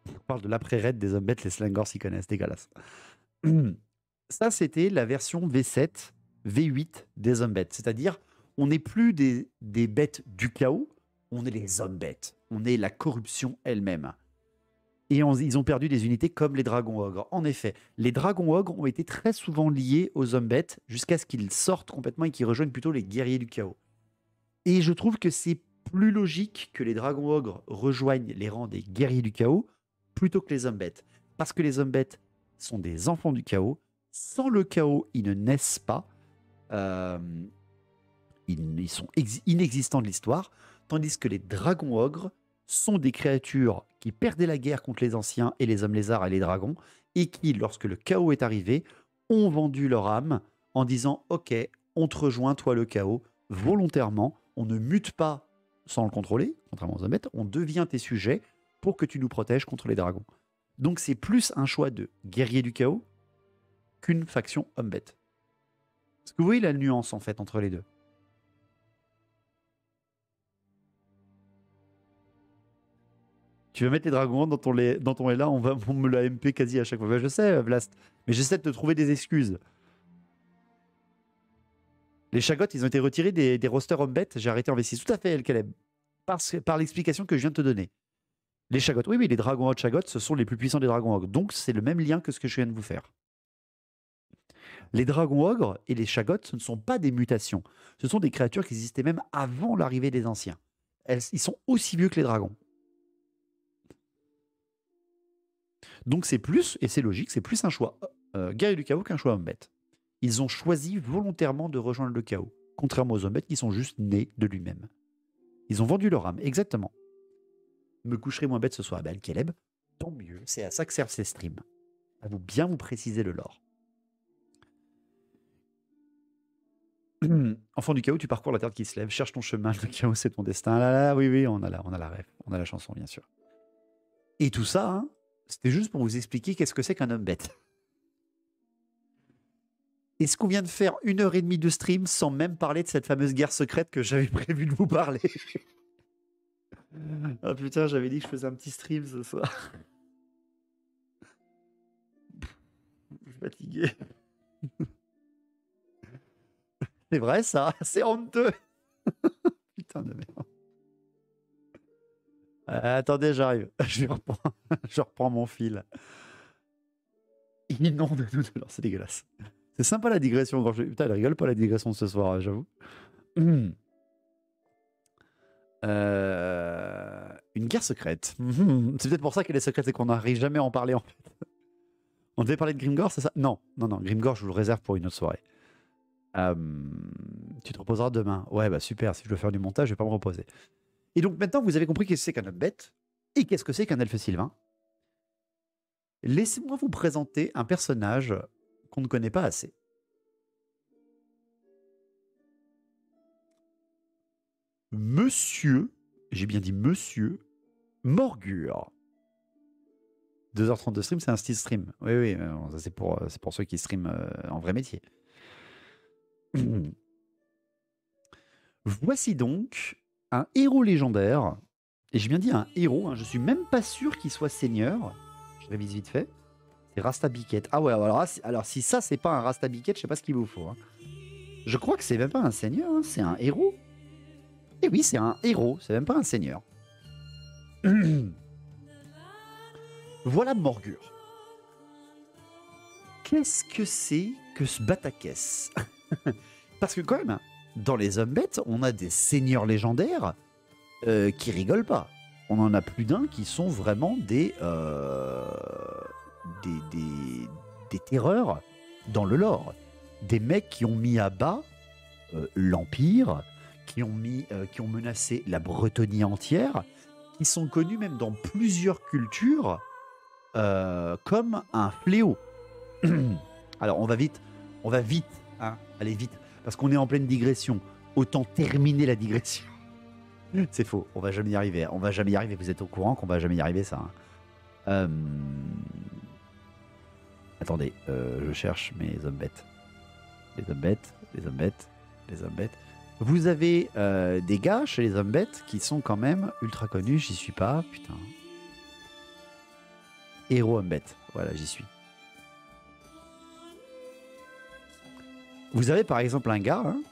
On parle de l'après-raid des Zombet, les Slangors s'y connaissent, dégueulasse. Ça, c'était la version V7, V8 des Zombet. C'est-à-dire, on n'est plus des bêtes du chaos, on est les Zombet. On est la corruption elle-même. Et ils ont perdu des unités comme les dragons ogres. En effet, les dragons ogres ont été très souvent liés aux Zombet jusqu'à ce qu'ils sortent complètement et qu'ils rejoignent plutôt les guerriers du chaos. Et je trouve que c'est plus logique que les dragons ogres rejoignent les rangs des guerriers du chaos plutôt que les Zombet. Parce que les Zombet sont des enfants du chaos. Sans le chaos, ils ne naissent pas. Ils sont inexistants de l'histoire. Tandis que les dragons ogres sont des créatures qui perdaient la guerre contre les anciens et les hommes lézards et les dragons, et qui, lorsque le chaos est arrivé, ont vendu leur âme en disant « Ok, on te rejoint, toi le chaos, volontairement, on ne mute pas sans le contrôler, contrairement aux Zombet, on devient tes sujets pour que tu nous protèges contre les dragons. » Donc c'est plus un choix de guerrier du chaos qu'une faction Zombet. Est-ce que vous voyez la nuance en fait entre les deux? Tu veux mettre les dragons dans ton LA, on me la MP quasi à chaque fois. Ben, je sais, Blast, mais j'essaie de te trouver des excuses. Les Chagots, ils ont été retirés des rosters Zombet. J'ai arrêté en V6. Tout à fait, Elkaleb. Par l'explication que je viens de te donner. Les Chagots, oui, les dragons hot Chagots, ce sont les plus puissants des dragons ogres. Donc, c'est le même lien que ce que je viens de vous faire. Les dragons ogres et les Chagots, ce ne sont pas des mutations. Ce sont des créatures qui existaient même avant l'arrivée des anciens. ils sont aussi vieux que les dragons. Donc c'est plus, et c'est logique, c'est plus un choix guerrier du chaos qu'un choix homme bête. Ils ont choisi volontairement de rejoindre le chaos, contrairement aux hommes bêtes qui sont juste nés de lui-même. Ils ont vendu leur âme, exactement. Me coucherai moins bête ce soir, ben Caleb, tant mieux, c'est à ça que servent ces streams. À vous bien vous préciser le lore. Enfant du chaos, tu parcours la terre qui se lève, cherche ton chemin, le chaos c'est ton destin. Ah là, là, oui, oui, on a la rêve, on a la chanson bien sûr. Et tout ça, hein, c'était juste pour vous expliquer qu'est-ce que c'est qu'un homme bête. Est-ce qu'on vient de faire 1h30 de stream sans même parler de cette fameuse guerre secrète que j'avais prévu de vous parler? Ah putain, j'avais dit que je faisais un petit stream ce soir. Je suis fatigué. C'est vrai ça, c'est honteux. Putain de merde. Attendez, j'arrive. Je reprends mon fil. Inonde nous de l'or, c'est dégueulasse. C'est sympa la digression. Putain, elle rigole pas la digression de ce soir, j'avoue. Une guerre secrète. C'est peut-être pour ça qu'elle est secrète, c'est qu'on n'arrive jamais à en parler en fait. On devait parler de Grimgor, c'est ça? Non, Grimgor, je vous le réserve pour une autre soirée. Tu te reposeras demain. Ouais, bah super, si je dois faire du montage, je vais pas me reposer. Et donc maintenant, vous avez compris qu'est-ce que c'est qu'un homme bête et qu'est-ce que c'est qu'un elfe sylvain. Laissez-moi vous présenter un personnage qu'on ne connaît pas assez. Monsieur, j'ai bien dit Monsieur Morgur. 2h30 de stream, c'est un style stream. Oui, ça c'est pour ceux qui streament en vrai métier. Voici donc un héros légendaire. Et j'ai bien dit un héros, hein, je suis même pas sûr qu'il soit seigneur. Je révise vite fait. C'est Rastabiket. Ah ouais, alors si ça c'est pas un Rastabiket, je sais pas ce qu'il vous faut. Hein. Je crois que c'est même pas un seigneur, hein, c'est un héros. Et oui, c'est un héros, c'est même pas un seigneur. Voilà Morgur. Qu'est-ce que c'est que ce Batakès? Parce que quand même, dans les hommes bêtes, on a des seigneurs légendaires qui rigolent pas. On en a plus d'un qui sont vraiment des terreurs dans le lore. Des mecs qui ont mis à bas l'Empire, qui ont menacé la Bretonie entière, qui sont connus même dans plusieurs cultures comme un fléau. Alors on va vite, hein, allez vite, parce qu'on est en pleine digression. Autant terminer la digression. C'est faux, on va jamais y arriver. On va jamais y arriver. Vous êtes au courant qu'on va jamais y arriver, ça. Hein. Attendez, je cherche mes hommes bêtes. Les hommes bêtes. Vous avez des gars chez les hommes bêtes qui sont quand même ultra connus. J'y suis pas, putain. Héros homme bête. Voilà, j'y suis. Vous avez par exemple un gars, hein,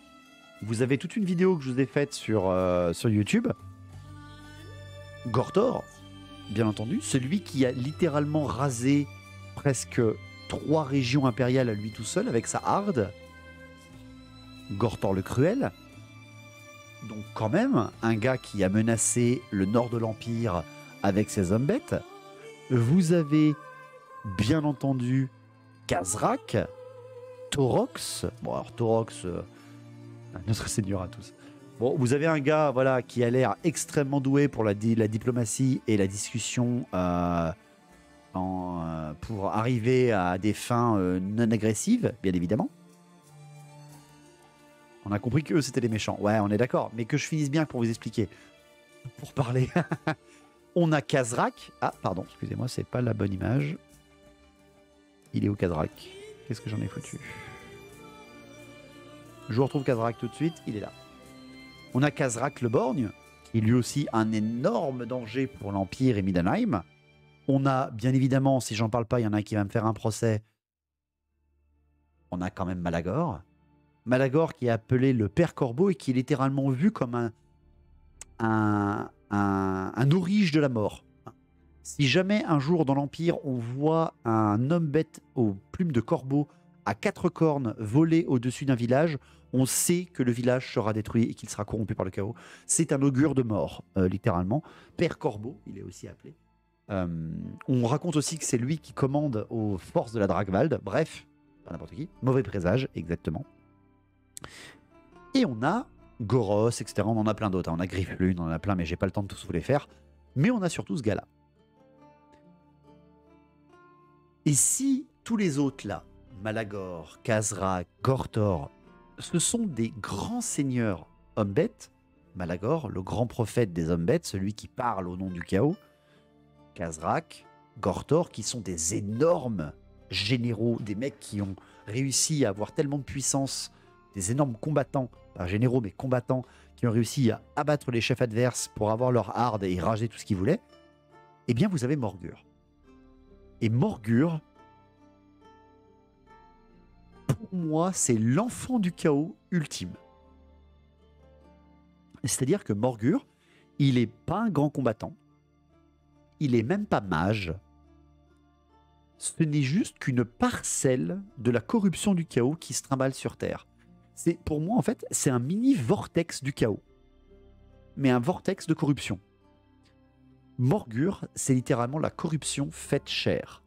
vous avez toute une vidéo que je vous ai faite sur YouTube. Gortor, bien entendu, celui qui a littéralement rasé presque 3 régions impériales à lui tout seul avec sa harde. Gortor le Cruel. Donc quand même, un gars qui a menacé le nord de l'Empire avec ses hommes bêtes. Vous avez bien entendu Khazrak, Taurox. Bon alors Taurox, notre seigneur à tous. Bon, vous avez un gars voilà, qui a l'air extrêmement doué pour la diplomatie et la discussion pour arriver à des fins non agressives, bien évidemment. On a compris qu'eux, c'était les méchants. Ouais, on est d'accord. Mais que je finisse bien pour vous expliquer. Pour parler. On a Khazrak. Ah, pardon, excusez-moi, c'est pas la bonne image. Il est où Khazrak? Qu'est-ce que j'en ai foutu? Je vous retrouve Khazrak tout de suite. Il est là. On a Khazrak le Borgne, qui est lui aussi un énorme danger pour l'Empire et Middenheim. On a, bien évidemment, si j'en parle pas, il y en a un qui va me faire un procès. On a quand même Malagor. Malagor qui est appelé le Père Corbeau et qui est littéralement vu comme un aurige de la mort. Si jamais un jour dans l'Empire on voit un homme bête aux plumes de corbeau à 4 cornes voler au-dessus d'un village, On sait que le village sera détruit et qu'il sera corrompu par le chaos. C'est un augure de mort, littéralement. Père Corbeau, il est aussi appelé. On raconte aussi que c'est lui qui commande aux forces de la Dragwald. Bref, pas n'importe qui. Mauvais présage, exactement. Et on a Goros, etc. On en a plein d'autres. On a Grifflune, on en a plein, mais j'ai pas le temps de tous vous les faire. Mais on a surtout ce gars-là. Et si tous les autres là, Malagor, Khazrak, Gortor, ce sont des grands seigneurs hommes-bêtes, Malagor, le grand prophète des hommes-bêtes, celui qui parle au nom du chaos, Khazrak, Gortor, qui sont des énormes généraux, des mecs qui ont réussi à avoir tellement de puissance, des énormes combattants, pas généraux mais combattants, qui ont réussi à abattre les chefs adverses pour avoir leur horde et rager tout ce qu'ils voulaient, eh bien vous avez Morgur. Et Morgur, pour moi, c'est l'enfant du chaos ultime. C'est-à-dire que Morgur, il n'est pas un grand combattant, il n'est même pas mage, ce n'est juste qu'une parcelle de la corruption du chaos qui se trimballe sur Terre. Pour moi, en fait, c'est un mini vortex du chaos, mais un vortex de corruption. Morgur, c'est littéralement la corruption faite chair.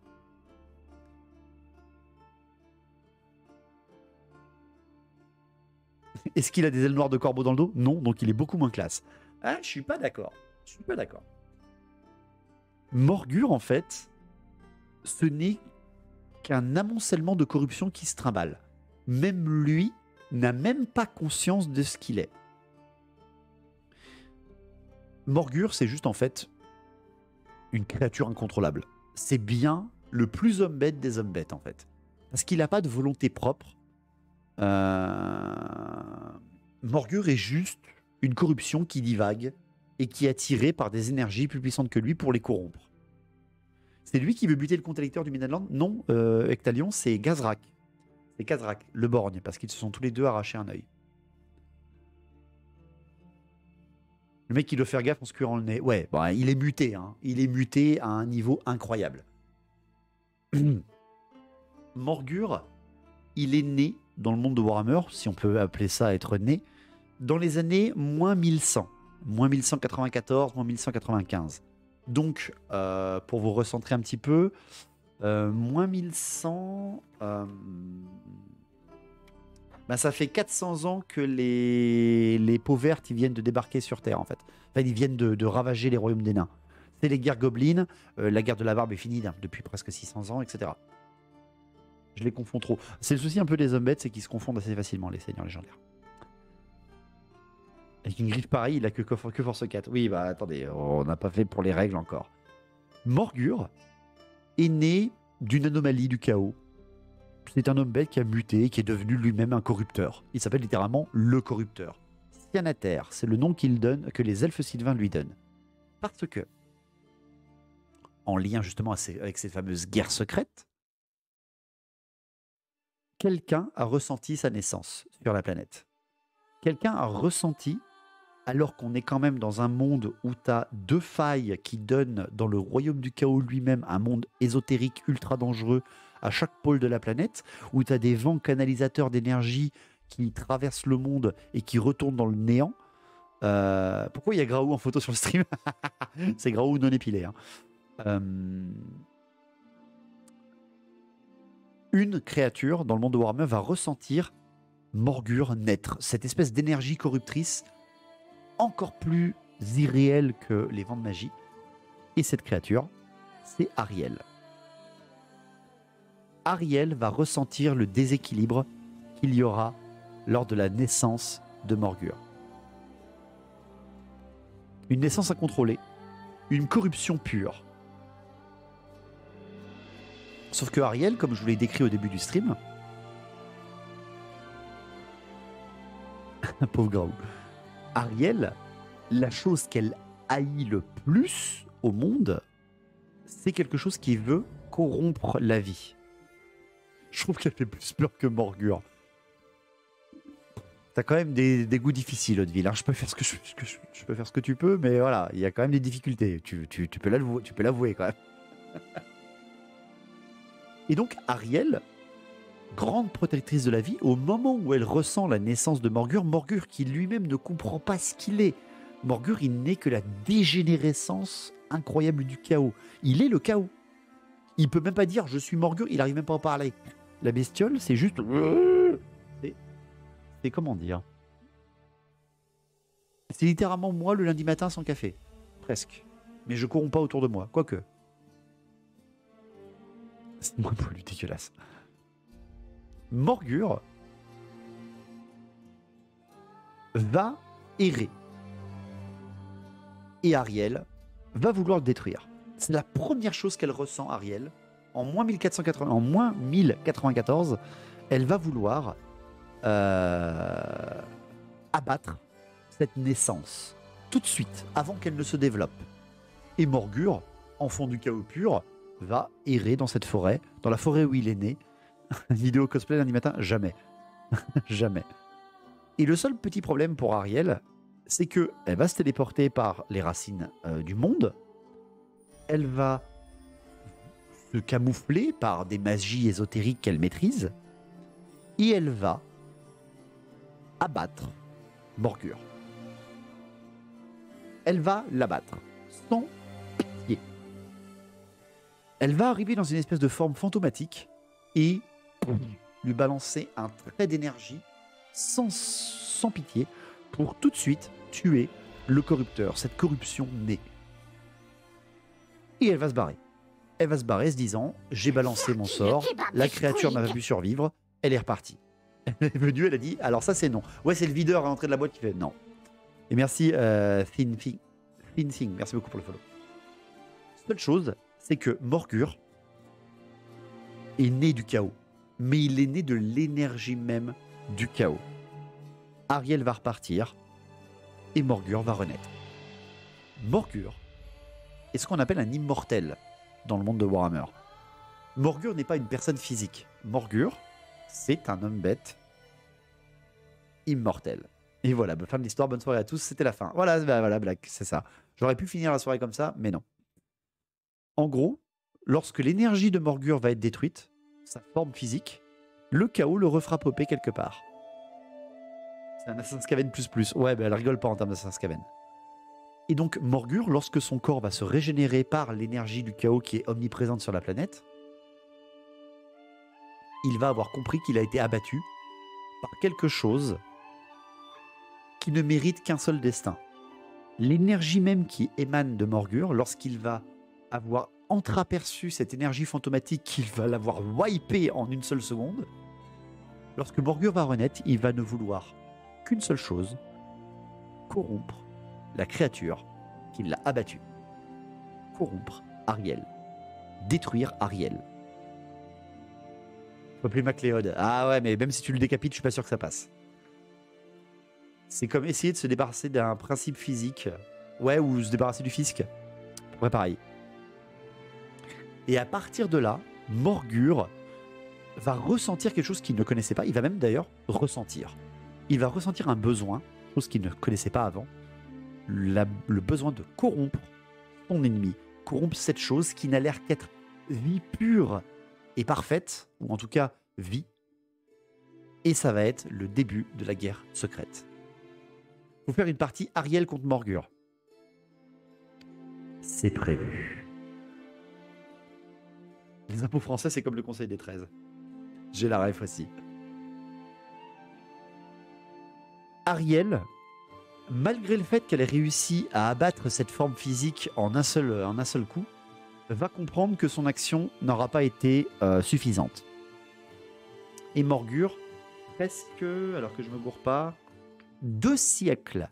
Est-ce qu'il a des ailes noires de corbeau dans le dos? Non, donc il est beaucoup moins classe. Ah, je suis pas d'accord. Je suis pas d'accord. Morgur, en fait, ce n'est qu'un amoncellement de corruption qui se trimballe. Même lui n'a même pas conscience de ce qu'il est. Morgur, c'est juste en fait une créature incontrôlable. C'est bien le plus homme-bête des hommes-bêtes, en fait. Parce qu'il n'a pas de volonté propre. Morgur est juste une corruption qui divague et qui est attirée par des énergies plus puissantes que lui pour les corrompre. C'est lui qui veut buter le comte électeur du Midland? Non, Ectalion, c'est Khazrak. C'est Khazrak, le borgne, parce qu'ils se sont tous les deux arrachés un œil. Le mec qui doit faire gaffe en se curant le nez. Ouais, bon, il est muté, hein. Il est muté à un niveau incroyable. Morgur, il est né dans le monde de Warhammer, si on peut appeler ça être né, dans les années moins 1100, moins 1194, moins 1195. Donc, pour vous recentrer un petit peu, moins 1100, ça fait 400 ans que les peaux vertes ils viennent de débarquer sur Terre, en fait. Enfin, ils viennent de ravager les royaumes des nains. C'est les guerres gobelines, la guerre de la barbe est finie depuis presque 600 ans, etc. Je les confonds trop. C'est le souci un peu des hommes bêtes, c'est qu'ils se confondent assez facilement, les seigneurs légendaires. Avec une griffe pareille, il a que Force 4. Oui, bah attendez, on n'a pas fait pour les règles encore. Morgur est né d'une anomalie du chaos. C'est un homme bête qui a muté, qui est devenu lui-même un corrupteur. Il s'appelle littéralement le corrupteur. Cyanater, c'est le nom qu'il donne, que les elfes sylvains lui donnent. Parce que, en lien justement avec ces fameuses guerres secrètes, quelqu'un a ressenti sa naissance sur la planète. Quelqu'un a ressenti, alors qu'on est quand même dans un monde où tu as deux failles qui donnent dans le royaume du chaos lui-même un monde ésotérique ultra dangereux à chaque pôle de la planète, où tu as des vents canalisateurs d'énergie qui traversent le monde et qui retournent dans le néant. Pourquoi il y a Graou en photo sur le stream? C'est Graou non épilé. Hein. Une créature dans le monde de Warhammer va ressentir Morgur naître, cette espèce d'énergie corruptrice encore plus irréelle que les vents de magie. Et cette créature, c'est Ariel. Ariel va ressentir le déséquilibre qu'il y aura lors de la naissance de Morgur. Une naissance incontrôlée, une corruption pure. Sauf que Ariel, comme je vous l'ai décrit au début du stream, pauvre Graou, Ariel, la chose qu'elle haït le plus au monde, c'est quelque chose qui veut corrompre la vie. Je trouve qu'elle fait plus peur que Morgur. T'as quand même des goûts difficiles, Hauteville. Hein. Je peux faire ce que je peux faire ce que tu peux, mais voilà, il y a quand même des difficultés. Tu peux l'avouer quand même. Et donc Ariel, grande protectrice de la vie, au moment où elle ressent la naissance de Morgur, Morgur qui lui-même ne comprend pas ce qu'il est. Morgur, il n'est que la dégénérescence incroyable du chaos. Il est le chaos. Il peut même pas dire je suis Morgur, il arrive même pas à parler. La bestiole, c'est juste. C'est comment dire? C'est littéralement moi le lundi matin sans café. Presque. Mais je cours pas autour de moi. Quoique. C'est moins plus dégueulasse. Morgur va errer. Et Ariel va vouloir le détruire. C'est la première chose qu'elle ressent, Ariel. En moins 1094, elle va vouloir abattre cette naissance. Tout de suite, avant qu'elle ne se développe. Et Morgur, enfant du chaos pur, va errer dans cette forêt, dans la forêt où il est né. Vidéo cosplay lundi matin, jamais. Jamais. Et le seul petit problème pour Ariel, c'est que elle va se téléporter par les racines du monde. Elle va se camoufler par des magies ésotériques qu'elle maîtrise. Et elle va abattre Morgur. Elle va l'abattre sans pitié. Elle va arriver dans une espèce de forme fantomatique et lui balancer un trait d'énergie sans pitié pour tout de suite tuer le corrupteur, cette corruption née. Et elle va se barrer. Elle va se barrer se disant j'ai balancé mon sort, la créature n'a pas pu survivre, elle est repartie. Elle est venue, elle a dit alors ça c'est non. Ouais, c'est le videur à l'entrée de la boîte qui fait non. Et merci Thin Thing, merci beaucoup pour le follow. Seule chose, c'est que Morgur est né du chaos, mais il est né de l'énergie même du chaos. Ariel va repartir et Morgur va renaître. Morgur est ce qu'on appelle un immortel dans le monde de Warhammer. Morgur n'est pas une personne physique. Morgur, c'est un homme bête immortel. Et voilà, fin de l'histoire, bonne soirée à tous, c'était la fin. Voilà, voilà, blague, c'est ça. J'aurais pu finir la soirée comme ça, mais non. En gros, lorsque l'énergie de Morgur va être détruite, sa forme physique, le chaos le refera popper quelque part. C'est un Assassin's Skaven ++. Ouais, elle rigole pas en termes d'Assassin's Skaven. Et donc Morgur, lorsque son corps va se régénérer par l'énergie du chaos qui est omniprésente sur la planète, il va avoir compris qu'il a été abattu par quelque chose qui ne mérite qu'un seul destin. L'énergie même qui émane de Morgur, lorsqu'il va avoir entreaperçu cette énergie fantomatique qu'il va l'avoir wipé en une seule seconde, lorsque Morgur va renaître, il va ne vouloir qu'une seule chose, corrompre la créature qui l'a abattu. Corrompre Ariel. Détruire Ariel. Peuple MacLeod. Ah ouais, mais même si tu le décapites, je suis pas sûr que ça passe. C'est comme essayer de se débarrasser d'un principe physique. Ouais, ou se débarrasser du fisc. Ouais, pareil. Et à partir de là, Morgur va ressentir quelque chose qu'il ne connaissait pas. Il va même d'ailleurs ressentir. Il va ressentir un besoin, chose qu'il ne connaissait pas avant. Le besoin de corrompre son ennemi. Corrompre cette chose qui n'a l'air qu'être vie pure et parfaite, ou en tout cas vie. Et ça va être le début de la guerre secrète. Faut faire une partie Ariel contre Morgur. C'est prévu. Les impôts français, c'est comme le Conseil des 13. J'ai la ref aussi. Ariel, malgré le fait qu'elle ait réussi à abattre cette forme physique en un seul coup, va comprendre que son action n'aura pas été suffisante. Et Morgur, presque, alors que je me gourre pas, 2 siècles,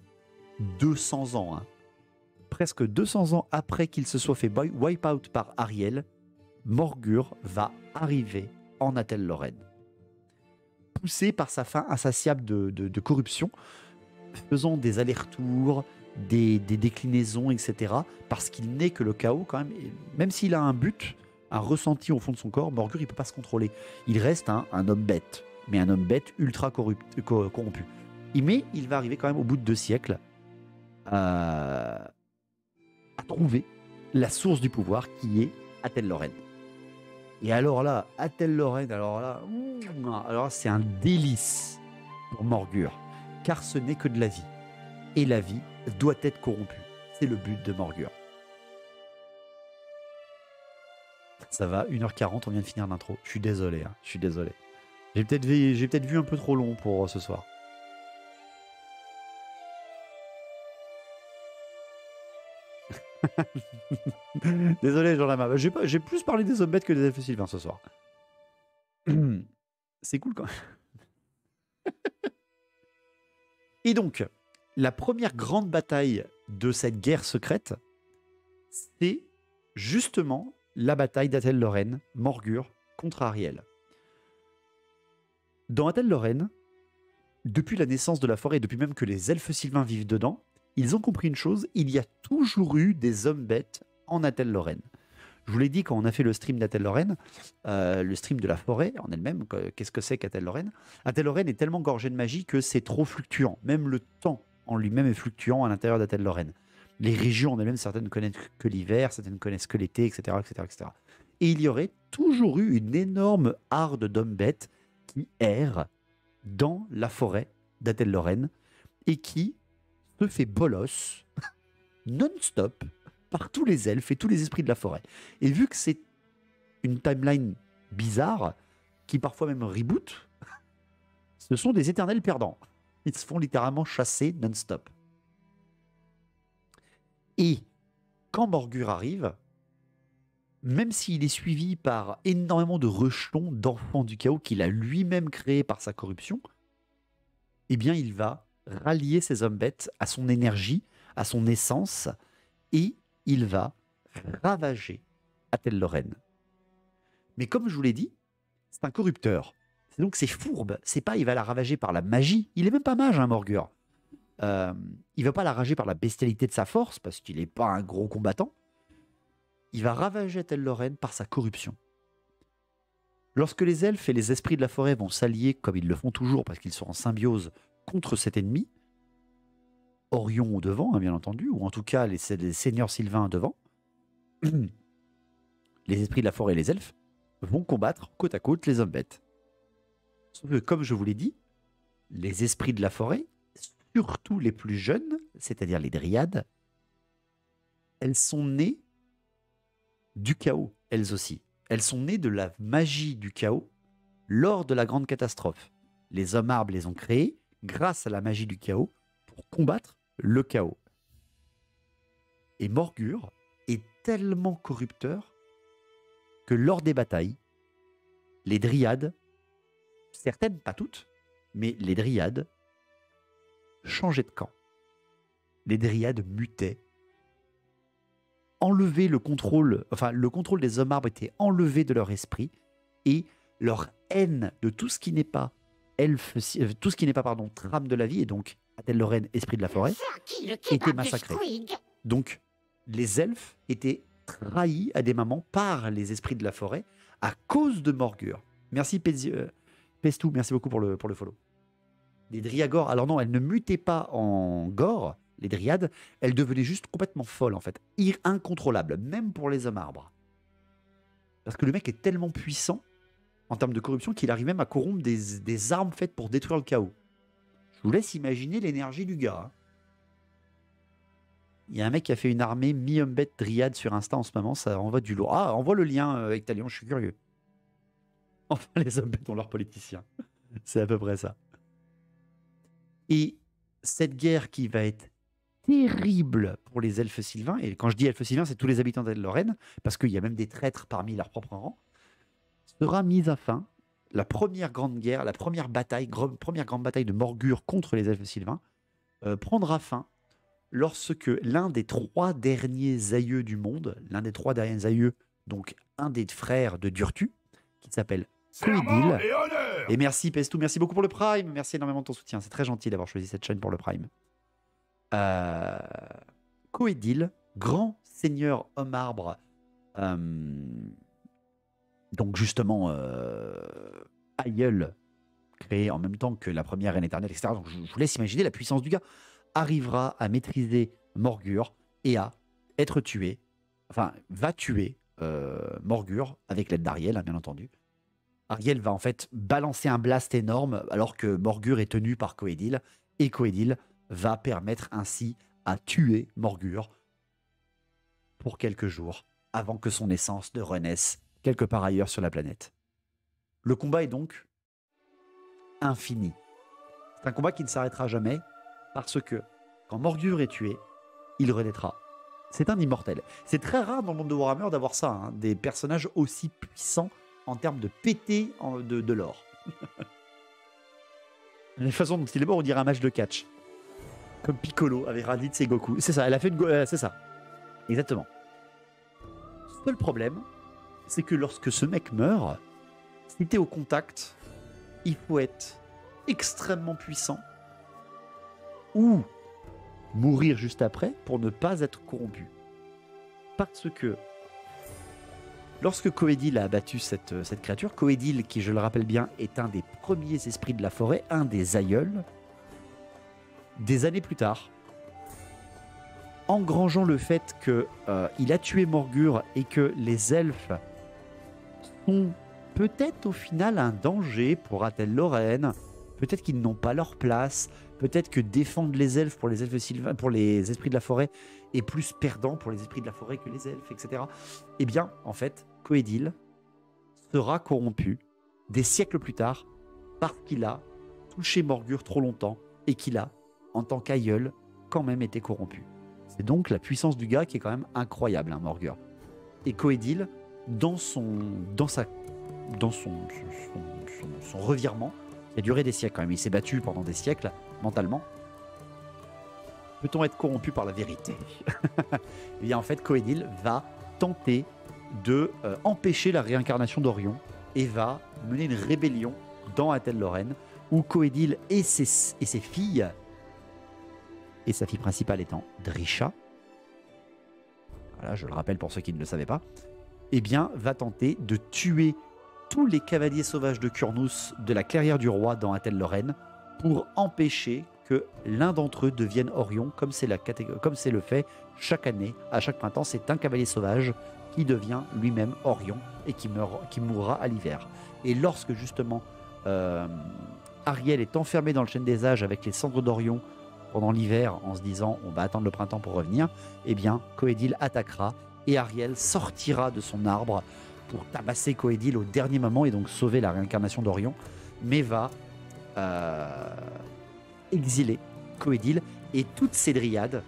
200 ans, hein, presque 200 ans après qu'il se soit fait wipe out par Ariel, Morgur va arriver en Athel-Lorraine. Poussé par sa faim insatiable de corruption, faisant des allers-retours, des déclinaisons, etc. Parce qu'il n'est que le chaos quand même. Et même s'il a un but, un ressenti au fond de son corps, Morgur, il ne peut pas se contrôler. Il reste un homme bête, mais un homme bête ultra corrompu. Mais il va arriver quand même au bout de 2 siècles à trouver la source du pouvoir qui est Athel-Lorraine. Et alors là, Athel Lorraine, alors c'est un délice pour Morgur, car ce n'est que de la vie. Et la vie doit être corrompue. C'est le but de Morgur. Ça va, 1h40, on vient de finir l'intro. Je suis désolé, je suis désolé. J'ai peut-être vu un peu trop long pour ce soir. Désolé, Jean-Lama. J'ai plus parlé des hommes bêtes que des elfes sylvains ce soir. C'est cool quand même. Et donc, la première grande bataille de cette guerre secrète, c'est justement la bataille d'Athel Lorraine, Morgur contre Ariel. Dans Athel Lorraine, depuis la naissance de la forêt, et depuis même que les elfes sylvains vivent dedans, ils ont compris une chose, il y a toujours eu des hommes bêtes en Athel Lorraine. Je vous l'ai dit quand on a fait le stream d'Athel Lorraine, le stream de la forêt en elle-même, qu'est-ce que c'est qu'Athel Lorraine? Athel Lorraine est tellement gorgé de magie que c'est trop fluctuant. Même le temps en lui-même est fluctuant à l'intérieur d'Athel Lorraine. Les régions en elles-mêmes, certaines ne connaissent que l'hiver, certaines connaissent que l'été, etc., etc., etc. Et il y aurait toujours eu une énorme harde d'hommes bêtes qui errent dans la forêt d'Athel Lorraine et qui se fait bolos non-stop par tous les elfes et tous les esprits de la forêt. Et vu que c'est une timeline bizarre, qui parfois même reboot, ce sont des éternels perdants. Ils se font littéralement chasser non-stop. Et quand Morgur arrive, même s'il est suivi par énormément de rejetons, d'enfants du chaos qu'il a lui-même créés par sa corruption, eh bien il va rallier ses hommes bêtes à son énergie, à son essence, et il va ravager Athel Lorraine. Mais comme je vous l'ai dit, c'est un corrupteur. Donc c'est fourbe. C'est pas il va la ravager par la magie. Il est même pas mage, hein, Morgur. Il va pas la ravager par la bestialité de sa force, parce qu'il n'est pas un gros combattant. Il va ravager Athel Lorraine par sa corruption. Lorsque les elfes et les esprits de la forêt vont s'allier, comme ils le font toujours, parce qu'ils sont en symbiose contre cet ennemi, Orion au devant, hein, bien entendu, ou en tout cas les seigneurs sylvains devant, les esprits de la forêt et les elfes vont combattre côte à côte les hommes bêtes. Sauf que, comme je vous l'ai dit, les esprits de la forêt, surtout les plus jeunes, c'est-à-dire les dryades, elles sont nées du chaos, elles aussi. Elles sont nées de la magie du chaos lors de la grande catastrophe. Les hommes arbres les ont créés grâce à la magie du chaos pour combattre le chaos. Et Morgur est tellement corrupteur que lors des batailles, les dryades, certaines, pas toutes, mais les dryades changeaient de camp. Les dryades mutaient, enlevaient le contrôle des hommes arbres était enlevé de leur esprit et leur haine de tout ce qui n'est pas trame de la vie et donc Athel Lorraine, esprit de la forêt, était massacrée. Donc les elfes étaient trahis à des moments par les esprits de la forêt à cause de Morgur. Merci Pestou, merci beaucoup pour le follow. Les dryagores, alors non, elles ne mutaient pas en gore, les dryades, elles devenaient juste complètement folles en fait, incontrôlables, même pour les hommes arbres. Parce que le mec est tellement puissant en termes de corruption qu'il arrive même à corrompre des armes faites pour détruire le chaos. Je vous laisse imaginer l'énergie du gars. Hein. Il y a un mec qui a fait une armée mi-homme-bête dryade sur Insta en ce moment, ça envoie du lourd. Ah, envoie le lien avec Talion, je suis curieux. Enfin, les hommes-bêtes ont leurs politiciens. C'est à peu près ça. Et cette guerre qui va être terrible pour les elfes sylvains, et quand je dis elfes sylvains, c'est tous les habitants d'Athel Lorraine, parce qu'il y a même des traîtres parmi leurs propres rangs, sera mise à fin la première grande guerre, la première grande bataille de Morgur contre les elfes sylvains, prendra fin lorsque l'un des 3 derniers aïeux du monde, donc un des frères de Durtu, qui s'appelle Coedil. Et merci Pestou, merci beaucoup pour le Prime, merci énormément de ton soutien, c'est très gentil d'avoir choisi cette chaîne pour le Prime. Coedil, grand seigneur homme arbre, donc justement aïeul, créé en même temps que la première reine éternelle, etc. Donc je vous laisse imaginer la puissance du gars, arrivera à maîtriser Morgur et à être tué, enfin va tuer Morgur, avec l'aide d'Ariel, hein, bien entendu. Ariel va en fait balancer un blast énorme alors que Morgur est tenu par Coedil. Et Coedil va permettre ainsi à tuer Morgur pour quelques jours avant que son essence ne renaisse quelque part ailleurs sur la planète. Le combat est donc infini. C'est un combat qui ne s'arrêtera jamais parce que quand Morgur est tué, il renaîtra. C'est un immortel. C'est très rare dans le monde de Warhammer d'avoir ça, hein, des personnages aussi puissants en termes de péter de l'or. La façon dont il est mort, on dirait un match de catch. Comme Piccolo avec Raditz et Goku. C'est ça, elle a fait une... c'est ça. Exactement. Seul problème, c'est que lorsque ce mec meurt, si t'es au contact, il faut être extrêmement puissant ou mourir juste après pour ne pas être corrompu. Parce que lorsque Coedil a abattu cette créature, Coedil, qui je le rappelle bien, est un des premiers esprits de la forêt, un des aïeuls, des années plus tard, engrangeant le fait qu'il a tué Morgur et que les elfes sont peut-être au final un danger pour Athel Lorraine, peut-être qu'ils n'ont pas leur place, peut-être que défendre les elfes pour les elfes sylvains, pour les esprits de la forêt est plus perdant pour les esprits de la forêt que les elfes, etc. Eh bien, en fait, Coedil sera corrompu des siècles plus tard parce qu'il a touché Morgur trop longtemps et qu'il a, en tant qu'aïeul, quand même été corrompu. C'est donc la puissance du gars qui est quand même incroyable, hein, Morgur. Et Coedil, dans son revirement, qui a duré des siècles quand même, il s'est battu pendant des siècles mentalement. Peut-on être corrompu par la vérité? Eh bien, en fait, Coedil va tenter de empêcher la réincarnation d'Orion et va mener une rébellion dans Athel Lorraine où Coedil et ses filles, et sa fille principale étant Drisha, voilà, je le rappelle pour ceux qui ne le savaient pas, eh bien, va tenter de tuer tous les cavaliers sauvages de Kurnus de la clairière du roi dans Athel Lorraine pour empêcher que l'un d'entre eux devienne Orion, comme c'est le fait chaque année, à chaque printemps. C'est un cavalier sauvage qui devient lui-même Orion et qui mourra à l'hiver. Et lorsque justement Ariel est enfermé dans le chêne des âges avec les cendres d'Orion pendant l'hiver en se disant on va attendre le printemps pour revenir, eh bien Coedil attaquera et Ariel sortira de son arbre pour tabasser Coedil au dernier moment et donc sauver la réincarnation d'Orion, mais va exiler Coedil et toutes ses dryades,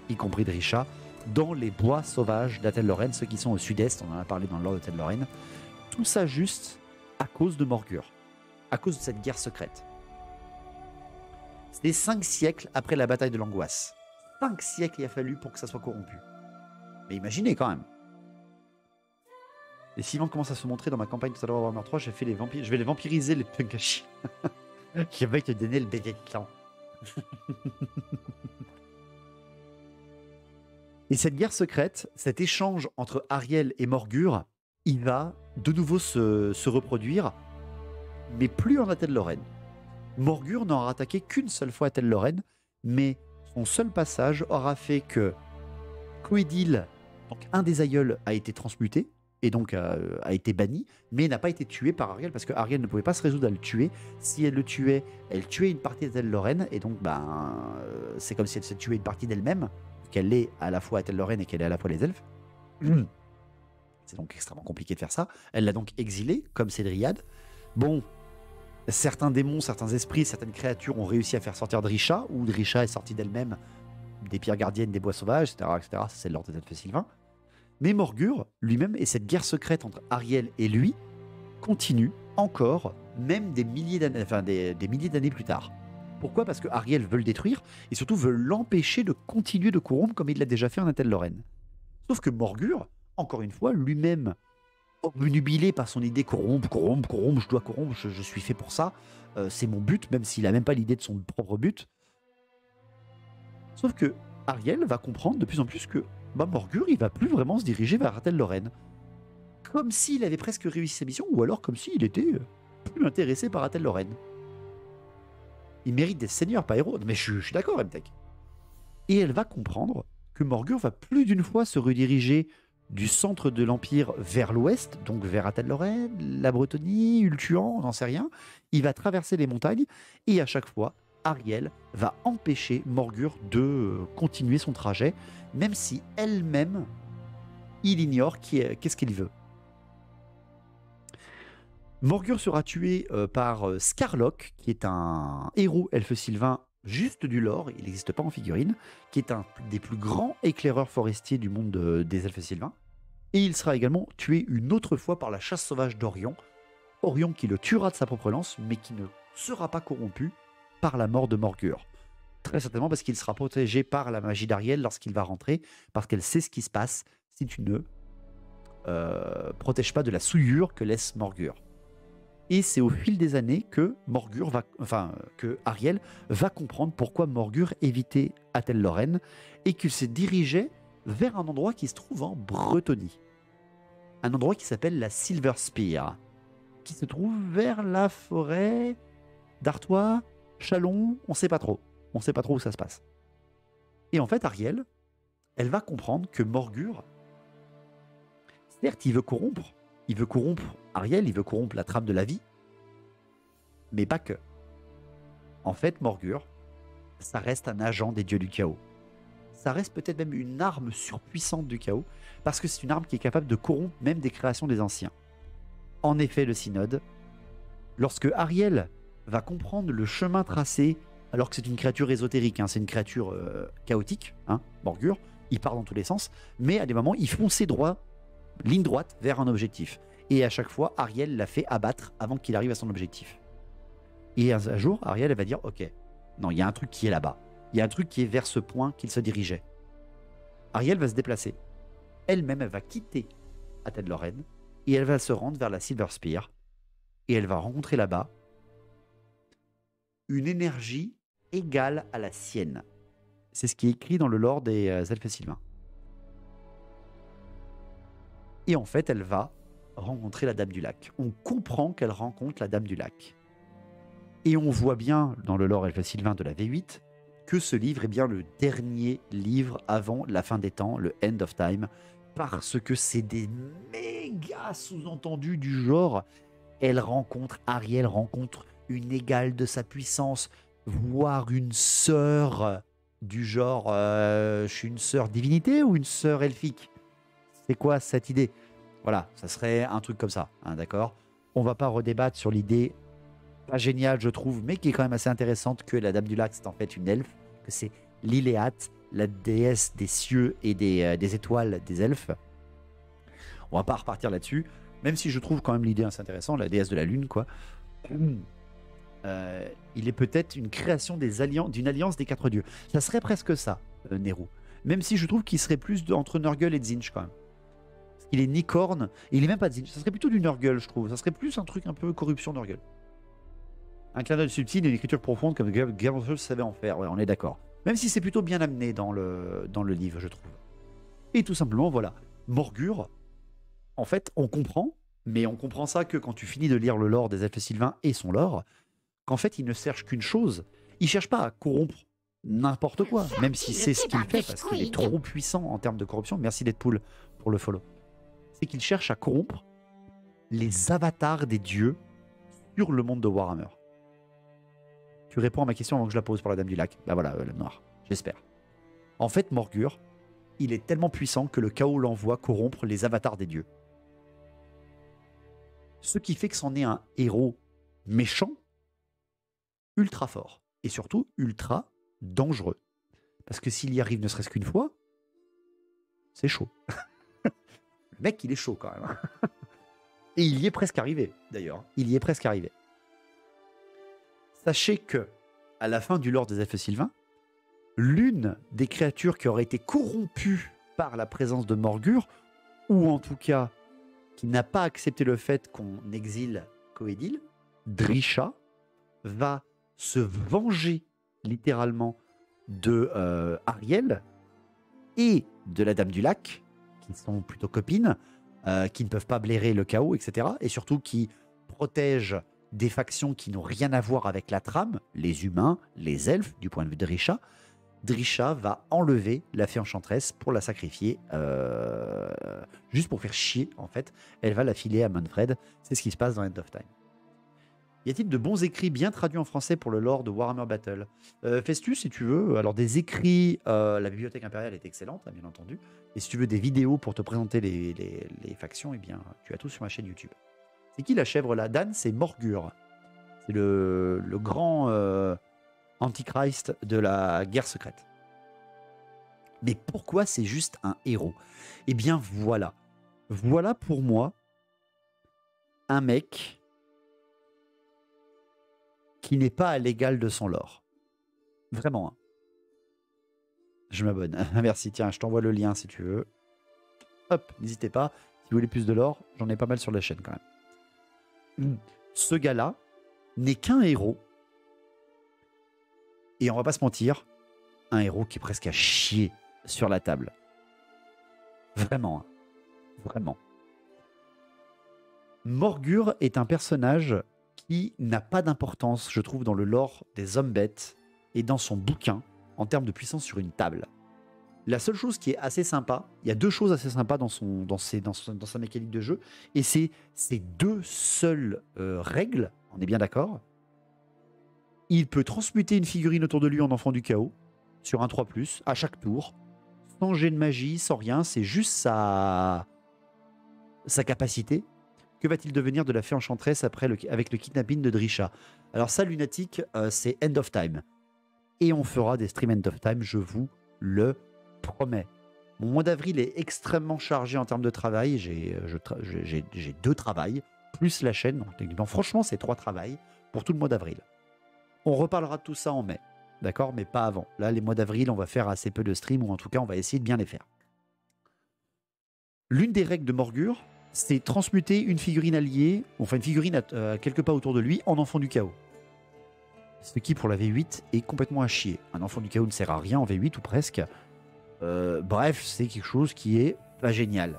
y compris Drisha, dans les bois sauvages d'Athel Lorraine, ceux qui sont au sud-est, on en a parlé dans le lore d'Athel Lorraine. Tout ça juste à cause de Morgur, à cause de cette guerre secrète. C'était 5 siècles après la bataille de l'Angoisse. 5 siècles il a fallu pour que ça soit corrompu. Mais imaginez quand même. Les Sylvains commencent à se montrer dans ma campagne tout à l'heure à Warhammer 3, je vais les vampiriser, les Punkashi. Qui va te donner le bébé de clan. Et cette guerre secrète, cet échange entre Ariel et Morgur, il va de nouveau se reproduire, mais plus en Athel Lorraine. Morgur n'aura attaqué qu'une seule fois Athel Lorraine, mais son seul passage aura fait que Coedil, donc un des aïeuls, a été transmuté, et donc a été banni, mais n'a pas été tué par Ariel, parce que Ariel ne pouvait pas se résoudre à le tuer. Si elle le tuait, elle tuait une partie d'Athel Lorraine, et donc c'est comme si elle se tuait une partie d'elle-même, qu'elle est à la fois Athel Lorraine et qu'elle est à la fois les elfes. C'est donc extrêmement compliqué de faire ça. Elle l'a donc exilé, comme ses dryades. Bon, certains démons, certains esprits, certaines créatures ont réussi à faire sortir Drisha, ou Drisha est sortie d'elle-même des pierres gardiennes des bois sauvages, etc. etc. Ça, c'est l'ordre des elfes sylvains. Mais Morgur, lui-même, et cette guerre secrète entre Ariel et lui, continue encore, même des milliers d'années, des milliers d'années plus tard. Pourquoi? Parce que Ariel veut le détruire, et surtout veut l'empêcher de continuer de corrompre comme il l'a déjà fait en Athel Lorraine. Sauf que Morgur, encore une fois, lui-même, obnubilé par son idée corrompre, je dois corrompre, je suis fait pour ça, c'est mon but, même s'il n'a même pas l'idée de son propre but. Sauf que Ariel va comprendre de plus en plus que Morgur, il va plus vraiment se diriger vers Athel Lorraine. Comme s'il avait presque réussi sa mission, ou alors comme s'il était plus intéressé par Athel Lorraine. Il mérite des seigneurs, pas héros. Mais je suis d'accord, MTech. Et elle va comprendre que Morgur va plus d'une fois se rediriger du centre de l'Empire vers l'ouest, donc vers Athel-Lorraine, la Bretonie, Ultuan, on n'en sait rien. Il va traverser les montagnes et à chaque fois, Ariel va empêcher Morgur de continuer son trajet, même si elle-même, il ignore qu'est-ce qu'il veut. Morgur sera tué par Scarlock, qui est un héros elfe sylvain juste du lore, il n'existe pas en figurine, qui est un des plus grands éclaireurs forestiers du monde des elfes sylvains. Et il sera également tué une autre fois par la chasse sauvage d'Orion. Orion qui le tuera de sa propre lance, mais qui ne sera pas corrompu par la mort de Morgur. Très certainement parce qu'il sera protégé par la magie d'Ariel lorsqu'il va rentrer, parce qu'elle sait ce qui se passe si tu ne protèges pas de la souillure que laisse Morgur. Et c'est au fil des années que que Ariel va comprendre pourquoi Morgur évitait Athel-Lorraine et qu'il se dirigeait vers un endroit qui se trouve en Bretonie. Un endroit qui s'appelle la Silver Spear, qui se trouve vers la forêt d'Artois, Chalon, on ne sait pas trop. On ne sait pas trop où ça se passe. Et en fait, Ariel, elle va comprendre que Morgur, certes, il veut corrompre Ariel, il veut corrompre la trame de la vie, mais pas que. En fait, Morgur, ça reste un agent des dieux du chaos. Ça reste peut-être même une arme surpuissante du chaos, parce que c'est une arme qui est capable de corrompre même des créations des anciens. En effet, le synode, lorsque Ariel va comprendre le chemin tracé, alors que c'est une créature ésotérique, hein, c'est une créature chaotique, hein, Morgur, il part dans tous les sens, mais à des moments, il fonçait droit, ligne droite, vers un objectif. Et à chaque fois, Ariel l'a fait abattre avant qu'il arrive à son objectif. Et un jour, Ariel, elle va dire, ok, non, il y a un truc qui est là-bas. Il y a un truc qui est vers ce point qu'il se dirigeait. Ariel va se déplacer. Elle-même, elle va quitter Athel-Lorraine et elle va se rendre vers la Silver Spear. Et elle va rencontrer là-bas une énergie égale à la sienne. C'est ce qui est écrit dans le lore des elfes sylvains. Et en fait, elle va rencontrer la Dame du Lac. On comprend qu'elle rencontre la Dame du Lac. Et on voit bien dans le lore elfe sylvain de la V8 que ce livre est bien le dernier livre avant la fin des temps, le End of Time, parce que c'est des méga sous-entendus du genre Ariel rencontre une égale de sa puissance, voire une sœur du genre je suis une sœur divinité ou une sœur elfique. C'est quoi cette idée? Voilà, ça serait un truc comme ça, hein, d'accord? On va pas redébattre sur l'idée pas géniale, je trouve, mais qui est quand même assez intéressante, que la Dame du Lac, c'est en fait une elfe, que c'est Liléate, la déesse des cieux et des étoiles des elfes. On va pas repartir là-dessus, même si je trouve quand même l'idée assez intéressante, la déesse de la lune, quoi. Il est peut-être une création d'une alliance des quatre dieux. Ça serait presque ça, Nehru. Même si je trouve qu'il serait plus entre Nurgle et Tzeentch, quand même. Parce qu'il est ni corne, et il est même pas Tzeentch. Ça serait plutôt du Nurgle, je trouve. Ça serait plus un truc un peu corruption Nurgle. Un clin d'œil subtil et une écriture profonde comme Game of Thrones savait en faire, ouais, on est d'accord. Même si c'est plutôt bien amené dans le livre, je trouve. Et tout simplement, voilà, Morgur, en fait, on comprend, mais on comprend ça que quand tu finis de lire le lore des elfes sylvains et son lore, qu'en fait, il ne cherche qu'une chose. Il cherche pas à corrompre n'importe quoi, même si c'est ce qu'il fait, parce qu'il est trop puissant en termes de corruption. Merci Deadpool pour le follow. C'est qu'il cherche à corrompre les avatars des dieux sur le monde de Warhammer. Tu réponds à ma question avant que je la pose pour la Dame du Lac. Bah voilà, l'âme noire, j'espère. En fait, Morgur, il est tellement puissant que le chaos l'envoie corrompre les avatars des dieux. Ce qui fait que c'en est un héros méchant, ultra fort, et surtout ultra dangereux. Parce que s'il y arrive ne serait-ce qu'une fois, c'est chaud. Le mec, il est chaud quand même. Et il y est presque arrivé, d'ailleurs. Il y est presque arrivé. Sachez que, à la fin du lore des elfes sylvains, l'une des créatures qui aurait été corrompue par la présence de Morgur, ou en tout cas qui n'a pas accepté le fait qu'on exile Coëdil, Drisha, va se venger littéralement de Ariel et de la Dame du Lac, qui sont plutôt copines, qui ne peuvent pas blairer le chaos, etc. Et surtout qui protègent des factions qui n'ont rien à voir avec la trame, les humains, les elfes, du point de vue de Drisha. Drisha va enlever la fée enchanteresse pour la sacrifier, juste pour faire chier, en fait. Elle va la filer à Manfred. C'est ce qui se passe dans End of Time. Y a-t-il de bons écrits bien traduits en français pour le lore de Warhammer Battle? Festus, si tu veux, alors des écrits, la bibliothèque impériale est excellente, hein, bien entendu. Et si tu veux des vidéos pour te présenter les factions, eh bien, tu as tout sur ma chaîne YouTube. C'est qui la chèvre là? Dan, c'est Morgur. C'est le grand Antichrist de la guerre secrète. Mais pourquoi c'est juste un héros? Eh bien voilà. Voilà pour moi un mec qui n'est pas à l'égal de son lore. Vraiment. Hein. Je m'abonne. Merci. Tiens, je t'envoie le lien si tu veux. Hop, n'hésitez pas. Si vous voulez plus de lore, j'en ai pas mal sur la chaîne quand même. Ce gars-là n'est qu'un héros. Et on va pas se mentir, un héros qui est presque à chier sur la table. Vraiment. Hein. Vraiment. Morgur est un personnage qui n'a pas d'importance, je trouve, dans le lore des hommes bêtes et dans son bouquin en termes de puissance sur une table. La seule chose qui est assez sympa, il y a deux choses assez sympas dans sa mécanique de jeu, et c'est ces deux seules règles, on est bien d'accord. Il peut transmuter une figurine autour de lui en enfant du chaos, sur un 3+, à chaque tour, sans jet de magie, sans rien, c'est juste sa capacité. Que va-t-il devenir de la fée enchanteresse avec le kidnapping de Drisha? Alors ça, Lunatic, c'est End of Time. Et on fera des streams End of Time, je vous le promets. Mon mois d'avril est extrêmement chargé en termes de travail. J'ai 2 travails, plus la chaîne. Donc techniquement, franchement, c'est 3 travails pour tout le mois d'avril. On reparlera de tout ça en mai, d'accord? Mais pas avant. Là, les mois d'avril, on va faire assez peu de streams, ou en tout cas, on va essayer de bien les faire. L'une des règles de Morgur, c'est transmuter une figurine alliée, enfin une figurine à quelques pas autour de lui, en enfant du chaos. Ce qui, pour la V8, est complètement à chier. Un enfant du chaos ne sert à rien en V8, ou presque. Bref, c'est quelque chose qui est pas génial.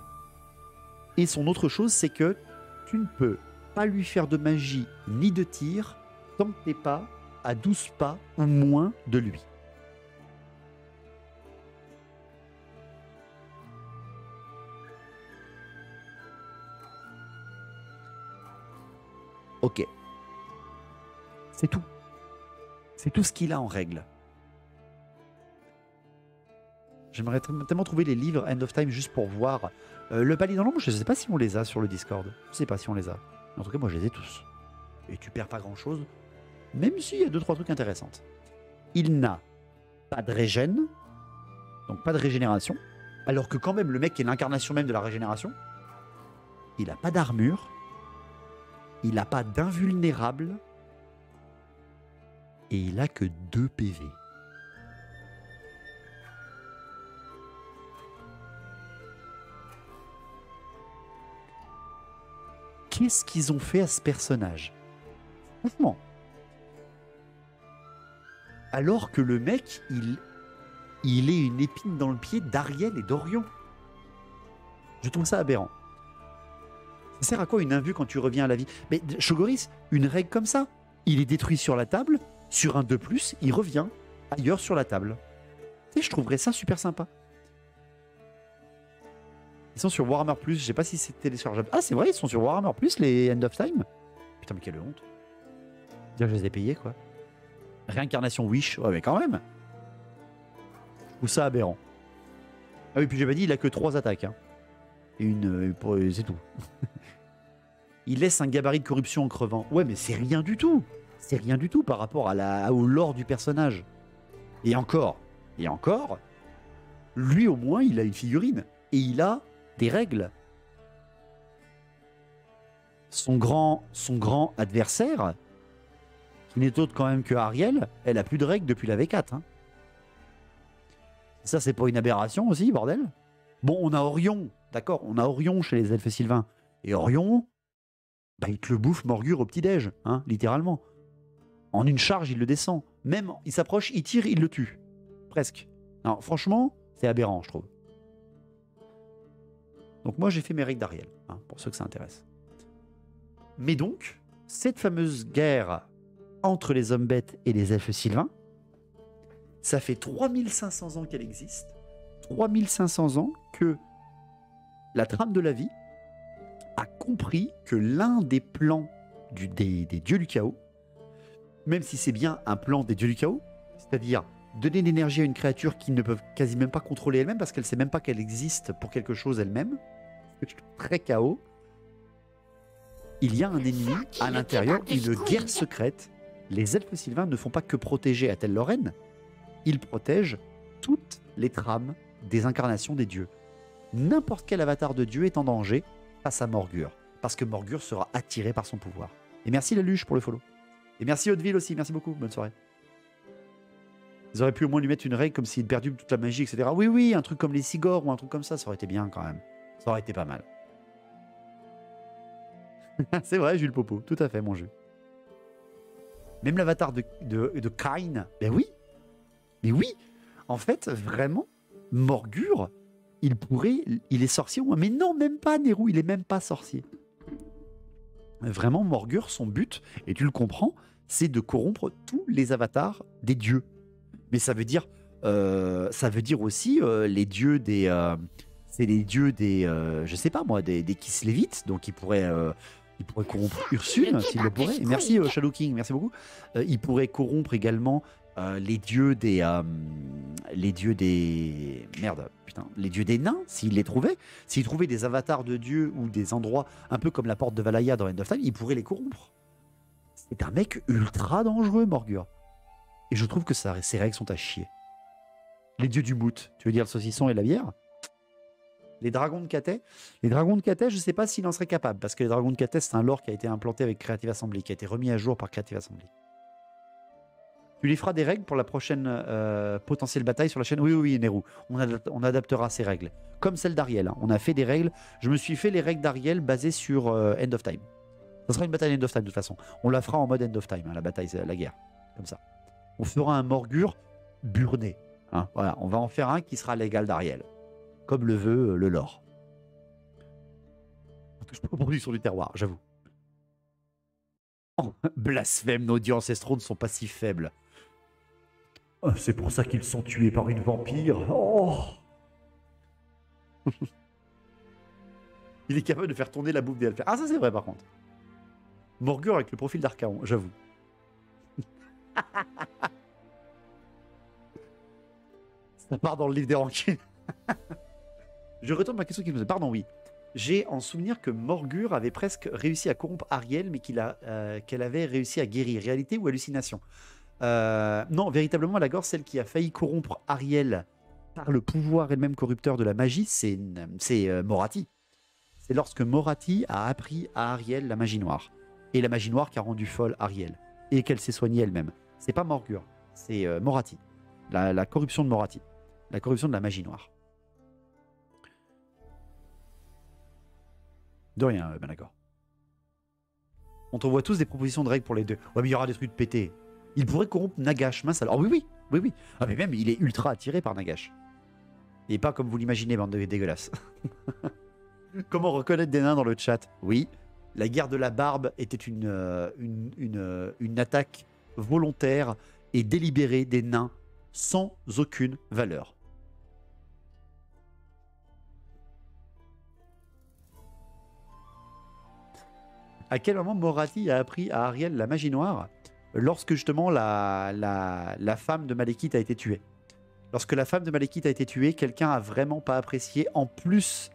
Et son autre chose, c'est que tu ne peux pas lui faire de magie ni de tir tant que t'es pas à 12 pas ou moins de lui. Ok. C'est tout. C'est tout ce qu'il a en règle. J'aimerais tellement trouver les livres End of Time juste pour voir. Le palier dans l'ombre, je ne sais pas si on les a sur le Discord. Je ne sais pas si on les a. En tout cas, moi, je les ai tous. Et tu perds pas grand-chose, même s'il y a 2-3 trucs intéressants. Il n'a pas de régène, donc pas de régénération, alors que quand même, le mec est l'incarnation même de la régénération. Il n'a pas d'armure. Il n'a pas d'invulnérable. Et il a que 2 PV. Qu'est-ce qu'ils ont fait à ce personnage? Franchement. Alors que le mec, il est une épine dans le pied d'Ariel et d'Orion. Je trouve ça aberrant. Ça sert à quoi une invue quand tu reviens à la vie? Mais Chogoris, une règle comme ça, il est détruit sur la table, sur un 2+, il revient ailleurs sur la table. Et je trouverais ça super sympa. Ils sont sur Warhammer+, je sais pas si c'est téléchargeable. Ah, c'est vrai, ils sont sur Warhammer+, les End of Time. Putain, mais quelle honte. Dire je les ai payés, quoi. Réincarnation Wish, ouais, mais quand même. Je trouve ça aberrant. Ah oui, puis j'avais dit, il a que 3 attaques. Hein. Et c'est tout. Il laisse un gabarit de corruption en crevant. Ouais, mais c'est rien du tout. C'est rien du tout par rapport au lore du personnage. Et encore, lui au moins, il a une figurine. Et il a des règles. Son grand adversaire, qui n'est autre quand même que Ariel, elle a plus de règles depuis la V4. Hein. Ça, c'est pas une aberration aussi, bordel? Bon, on a Orion, d'accord, on a Orion chez les elfes sylvains. Et Orion, bah, il te le bouffe Morgur au petit-déj, hein, littéralement. En une charge, il le descend. Même, il s'approche, il tire, il le tue. Presque. Non, franchement, c'est aberrant, je trouve. Donc moi, j'ai fait mes règles d'Ariel, hein, pour ceux que ça intéresse. Mais donc, cette fameuse guerre entre les hommes bêtes et les elfes sylvains, Ça fait 3500 ans qu'elle existe. 3500 ans que la trame de la vie a compris que l'un des plans des dieux du chaos, même si c'est bien un plan des dieux du chaos, c'est-à-dire donner de l'énergie à une créature qui ne peut quasi même pas contrôler elle-même parce qu'elle ne sait même pas qu'elle existe pour quelque chose elle-même, c'est très chaos, il y a un ennemi à l'intérieur, une guerre secrète. Les elfes sylvains ne font pas que protéger Athel Lorraine, ils protègent toutes les trames des incarnations des dieux. N'importe quel avatar de dieu est en danger face à Morgur, parce que Morgur sera attiré par son pouvoir. Et merci Lelouch pour le follow. Et merci Hauteville aussi, merci beaucoup, bonne soirée. Ils auraient pu au moins lui mettre une règle comme s'il perdait toute la magie, etc. Oui, oui, un truc comme les Sigors ou un truc comme ça aurait été bien quand même. Ça aurait été pas mal. C'est vrai, Jules Popo, tout à fait, mon jeu. Même l'avatar de Kain, ben oui. Mais oui, en fait, vraiment, Morgur, il est sorcier. Mais non, même pas, Nérou, il est même pas sorcier. Vraiment, Morgur, son but, et tu le comprends, c'est de corrompre tous les avatars des dieux. Mais ça veut dire aussi les dieux des... c'est les dieux des... je sais pas moi, des Kislevites, donc il pourrait corrompre Ursule, s'il le pourrait. Et merci Shadow King, merci beaucoup. Il pourrait corrompre également les dieux des... les dieux des... Merde, putain. Les dieux des nains, s'il les trouvait. S'il trouvait des avatars de dieux ou des endroits un peu comme la porte de Valaya dans End of Time, il pourrait les corrompre. C'est un mec ultra dangereux, Morgur. Et je trouve que ses règles sont à chier. Les dieux du mout, tu veux dire le saucisson et la bière? Les dragons de Cathay, je ne sais pas s'il en serait capable, parce que les dragons de Cathay, c'est un lore qui a été implanté avec Creative Assembly, qui a été remis à jour par Creative Assembly. Tu lui feras des règles pour la prochaine potentielle bataille sur la chaîne? Oui, oui, Nérou. On adaptera ces règles. Comme celle d'Ariel. Hein. On a fait des règles. Je me suis fait les règles d'Ariel basées sur End of Time. Ça sera une bataille End of Time de toute façon. On la fera en mode End of Time, hein, la bataille, la guerre. Comme ça. On fera un Morgur burné. Hein. Voilà. On va en faire un qui sera l'égal d'Ariel. Comme le veut le lore. On touche pas aux produits sur du terroir, j'avoue. Oh, blasphème, nos dieux ancestraux ne sont pas si faibles. Oh, c'est pour ça qu'ils sont tués par une vampire. Oh. Il est capable de faire tourner la bouffe des elfes. Ah, ça c'est vrai par contre. Morgur avec le profil d'Archaon, j'avoue. Ça part dans le livre des rankings. Je retourne à ma question qui me faisait. Pardon, oui. J'ai en souvenir que Morgur avait presque réussi à corrompre Ariel, mais qu'elle avait réussi à guérir. Réalité ou hallucination? Non, véritablement, Alagor, celle qui a failli corrompre Ariel par le pouvoir elle-même corrupteur de la magie, c'est Morathi. C'est lorsque Morathi a appris à Ariel la magie noire. Et la magie noire qui a rendu folle Ariel. Et qu'elle s'est soignée elle-même. C'est pas Morgur, c'est Morathi. La corruption de Morathi. La corruption de la magie noire. De rien, Managor. On te voit tous des propositions de règles pour les deux. Ouais, mais il y aura des trucs pétés. Il pourrait corrompre Nagash, mince alors. Oui. Ah, mais même, il est ultra attiré par Nagash. Et pas comme vous l'imaginez, bande de dégueulasses. Comment reconnaître des nains dans le chat? Oui, la guerre de la barbe était une attaque volontaire et délibérée des nains sans aucune valeur. À quel moment Morathi a appris à Ariel la magie noire? Lorsque justement la femme de Malekith a été tuée. Lorsque la femme de Malekith a été tuée, quelqu'un a vraiment pas apprécié, en plus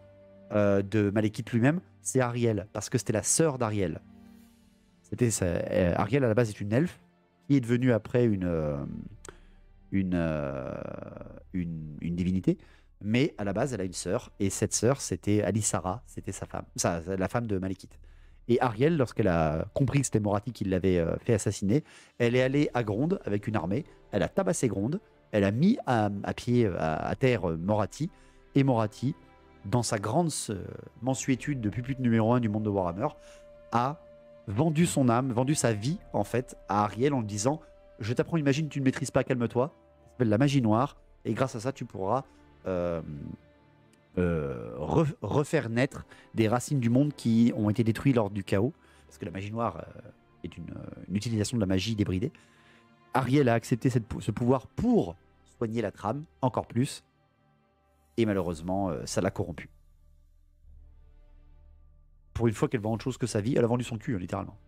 de Malekith lui-même, c'est Ariel, parce que c'était la sœur d'Ariel. Ariel à la base est une elfe, qui est devenue après une divinité, mais à la base elle a une sœur, et cette sœur c'était Alisara, c'était sa femme, la femme de Malekith. Et Ariel, lorsqu'elle a compris que c'était Morathi qui l'avait fait assassiner, elle est allée à Gronde avec une armée, elle a tabassé Gronde, elle a mis à terre Morathi, et Morathi, dans sa grande mansuétude de pupute numéro 1 du monde de Warhammer, a vendu son âme, vendu sa vie en fait à Ariel en lui disant « Je t'apprends une magie que tu ne maîtrises pas, calme-toi, ça s'appelle la magie noire, et grâce à ça tu pourras refaire naître des racines du monde qui ont été détruites lors du chaos, parce que la magie noire est une utilisation de la magie débridée. » Ariel a accepté ce pouvoir pour soigner la trame encore plus. Et malheureusement, ça l'a corrompue. Pour une fois qu'elle vend autre chose que sa vie, elle a vendu son cul, hein, littéralement.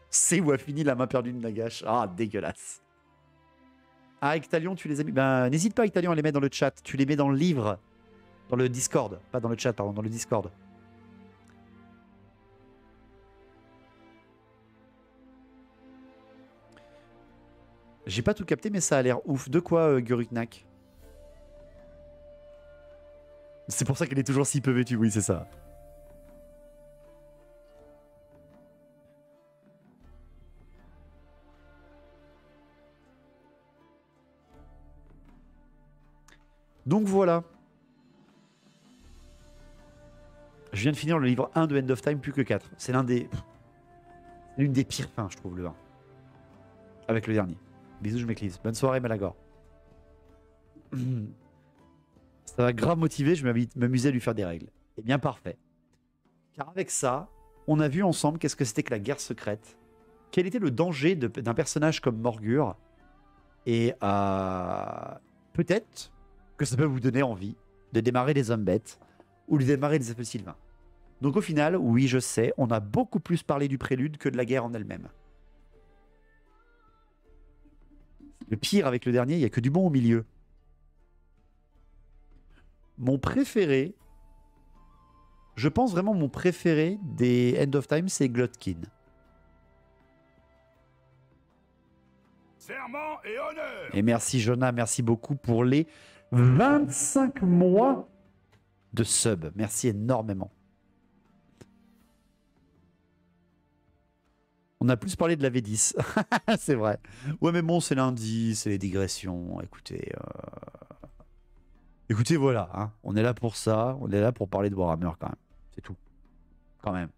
C'est où a fini la main perdue de Nagash. Ah, dégueulasse. Ah, Ictalion, tu les as mis. Ben, n'hésite pas, Ictalion, à les mettre dans le chat. Tu les mets dans le livre. Dans le Discord. Pas dans le chat, pardon, dans le Discord. J'ai pas tout capté, mais ça a l'air ouf. De quoi, Guruknak? C'est pour ça qu'elle est toujours si peu vêtue, oui, c'est ça. Donc voilà. Je viens de finir le livre 1 de End of Time, plus que 4. C'est l'une des pires fins, je trouve, le 1. Avec le dernier. Bisous, je m'éclise. Bonne soirée, Malagor. Ça va grave motiver, je vais m'amuser à lui faire des règles. Eh bien, parfait. Car avec ça, on a vu ensemble qu'est-ce que c'était que la guerre secrète. Quel était le danger d'un personnage comme Morgur. Et peut-être que ça peut vous donner envie de démarrer les hommes bêtes ou de démarrer les elfes sylvains. Donc au final, oui, je sais, on a beaucoup plus parlé du prélude que de la guerre en elle-même. Le pire avec le dernier, il n'y a que du bon au milieu. Mon préféré, je pense vraiment mon préféré des End of Time, c'est Glotkin. Serment et honneur. Et merci Jonah, merci beaucoup pour les 25 mois de sub. Merci énormément. On a plus parlé de la V10. C'est vrai. Ouais, mais bon, c'est lundi, c'est les digressions. Écoutez, écoutez, voilà. Hein. On est là pour ça. On est là pour parler de Warhammer quand même. C'est tout. Quand même.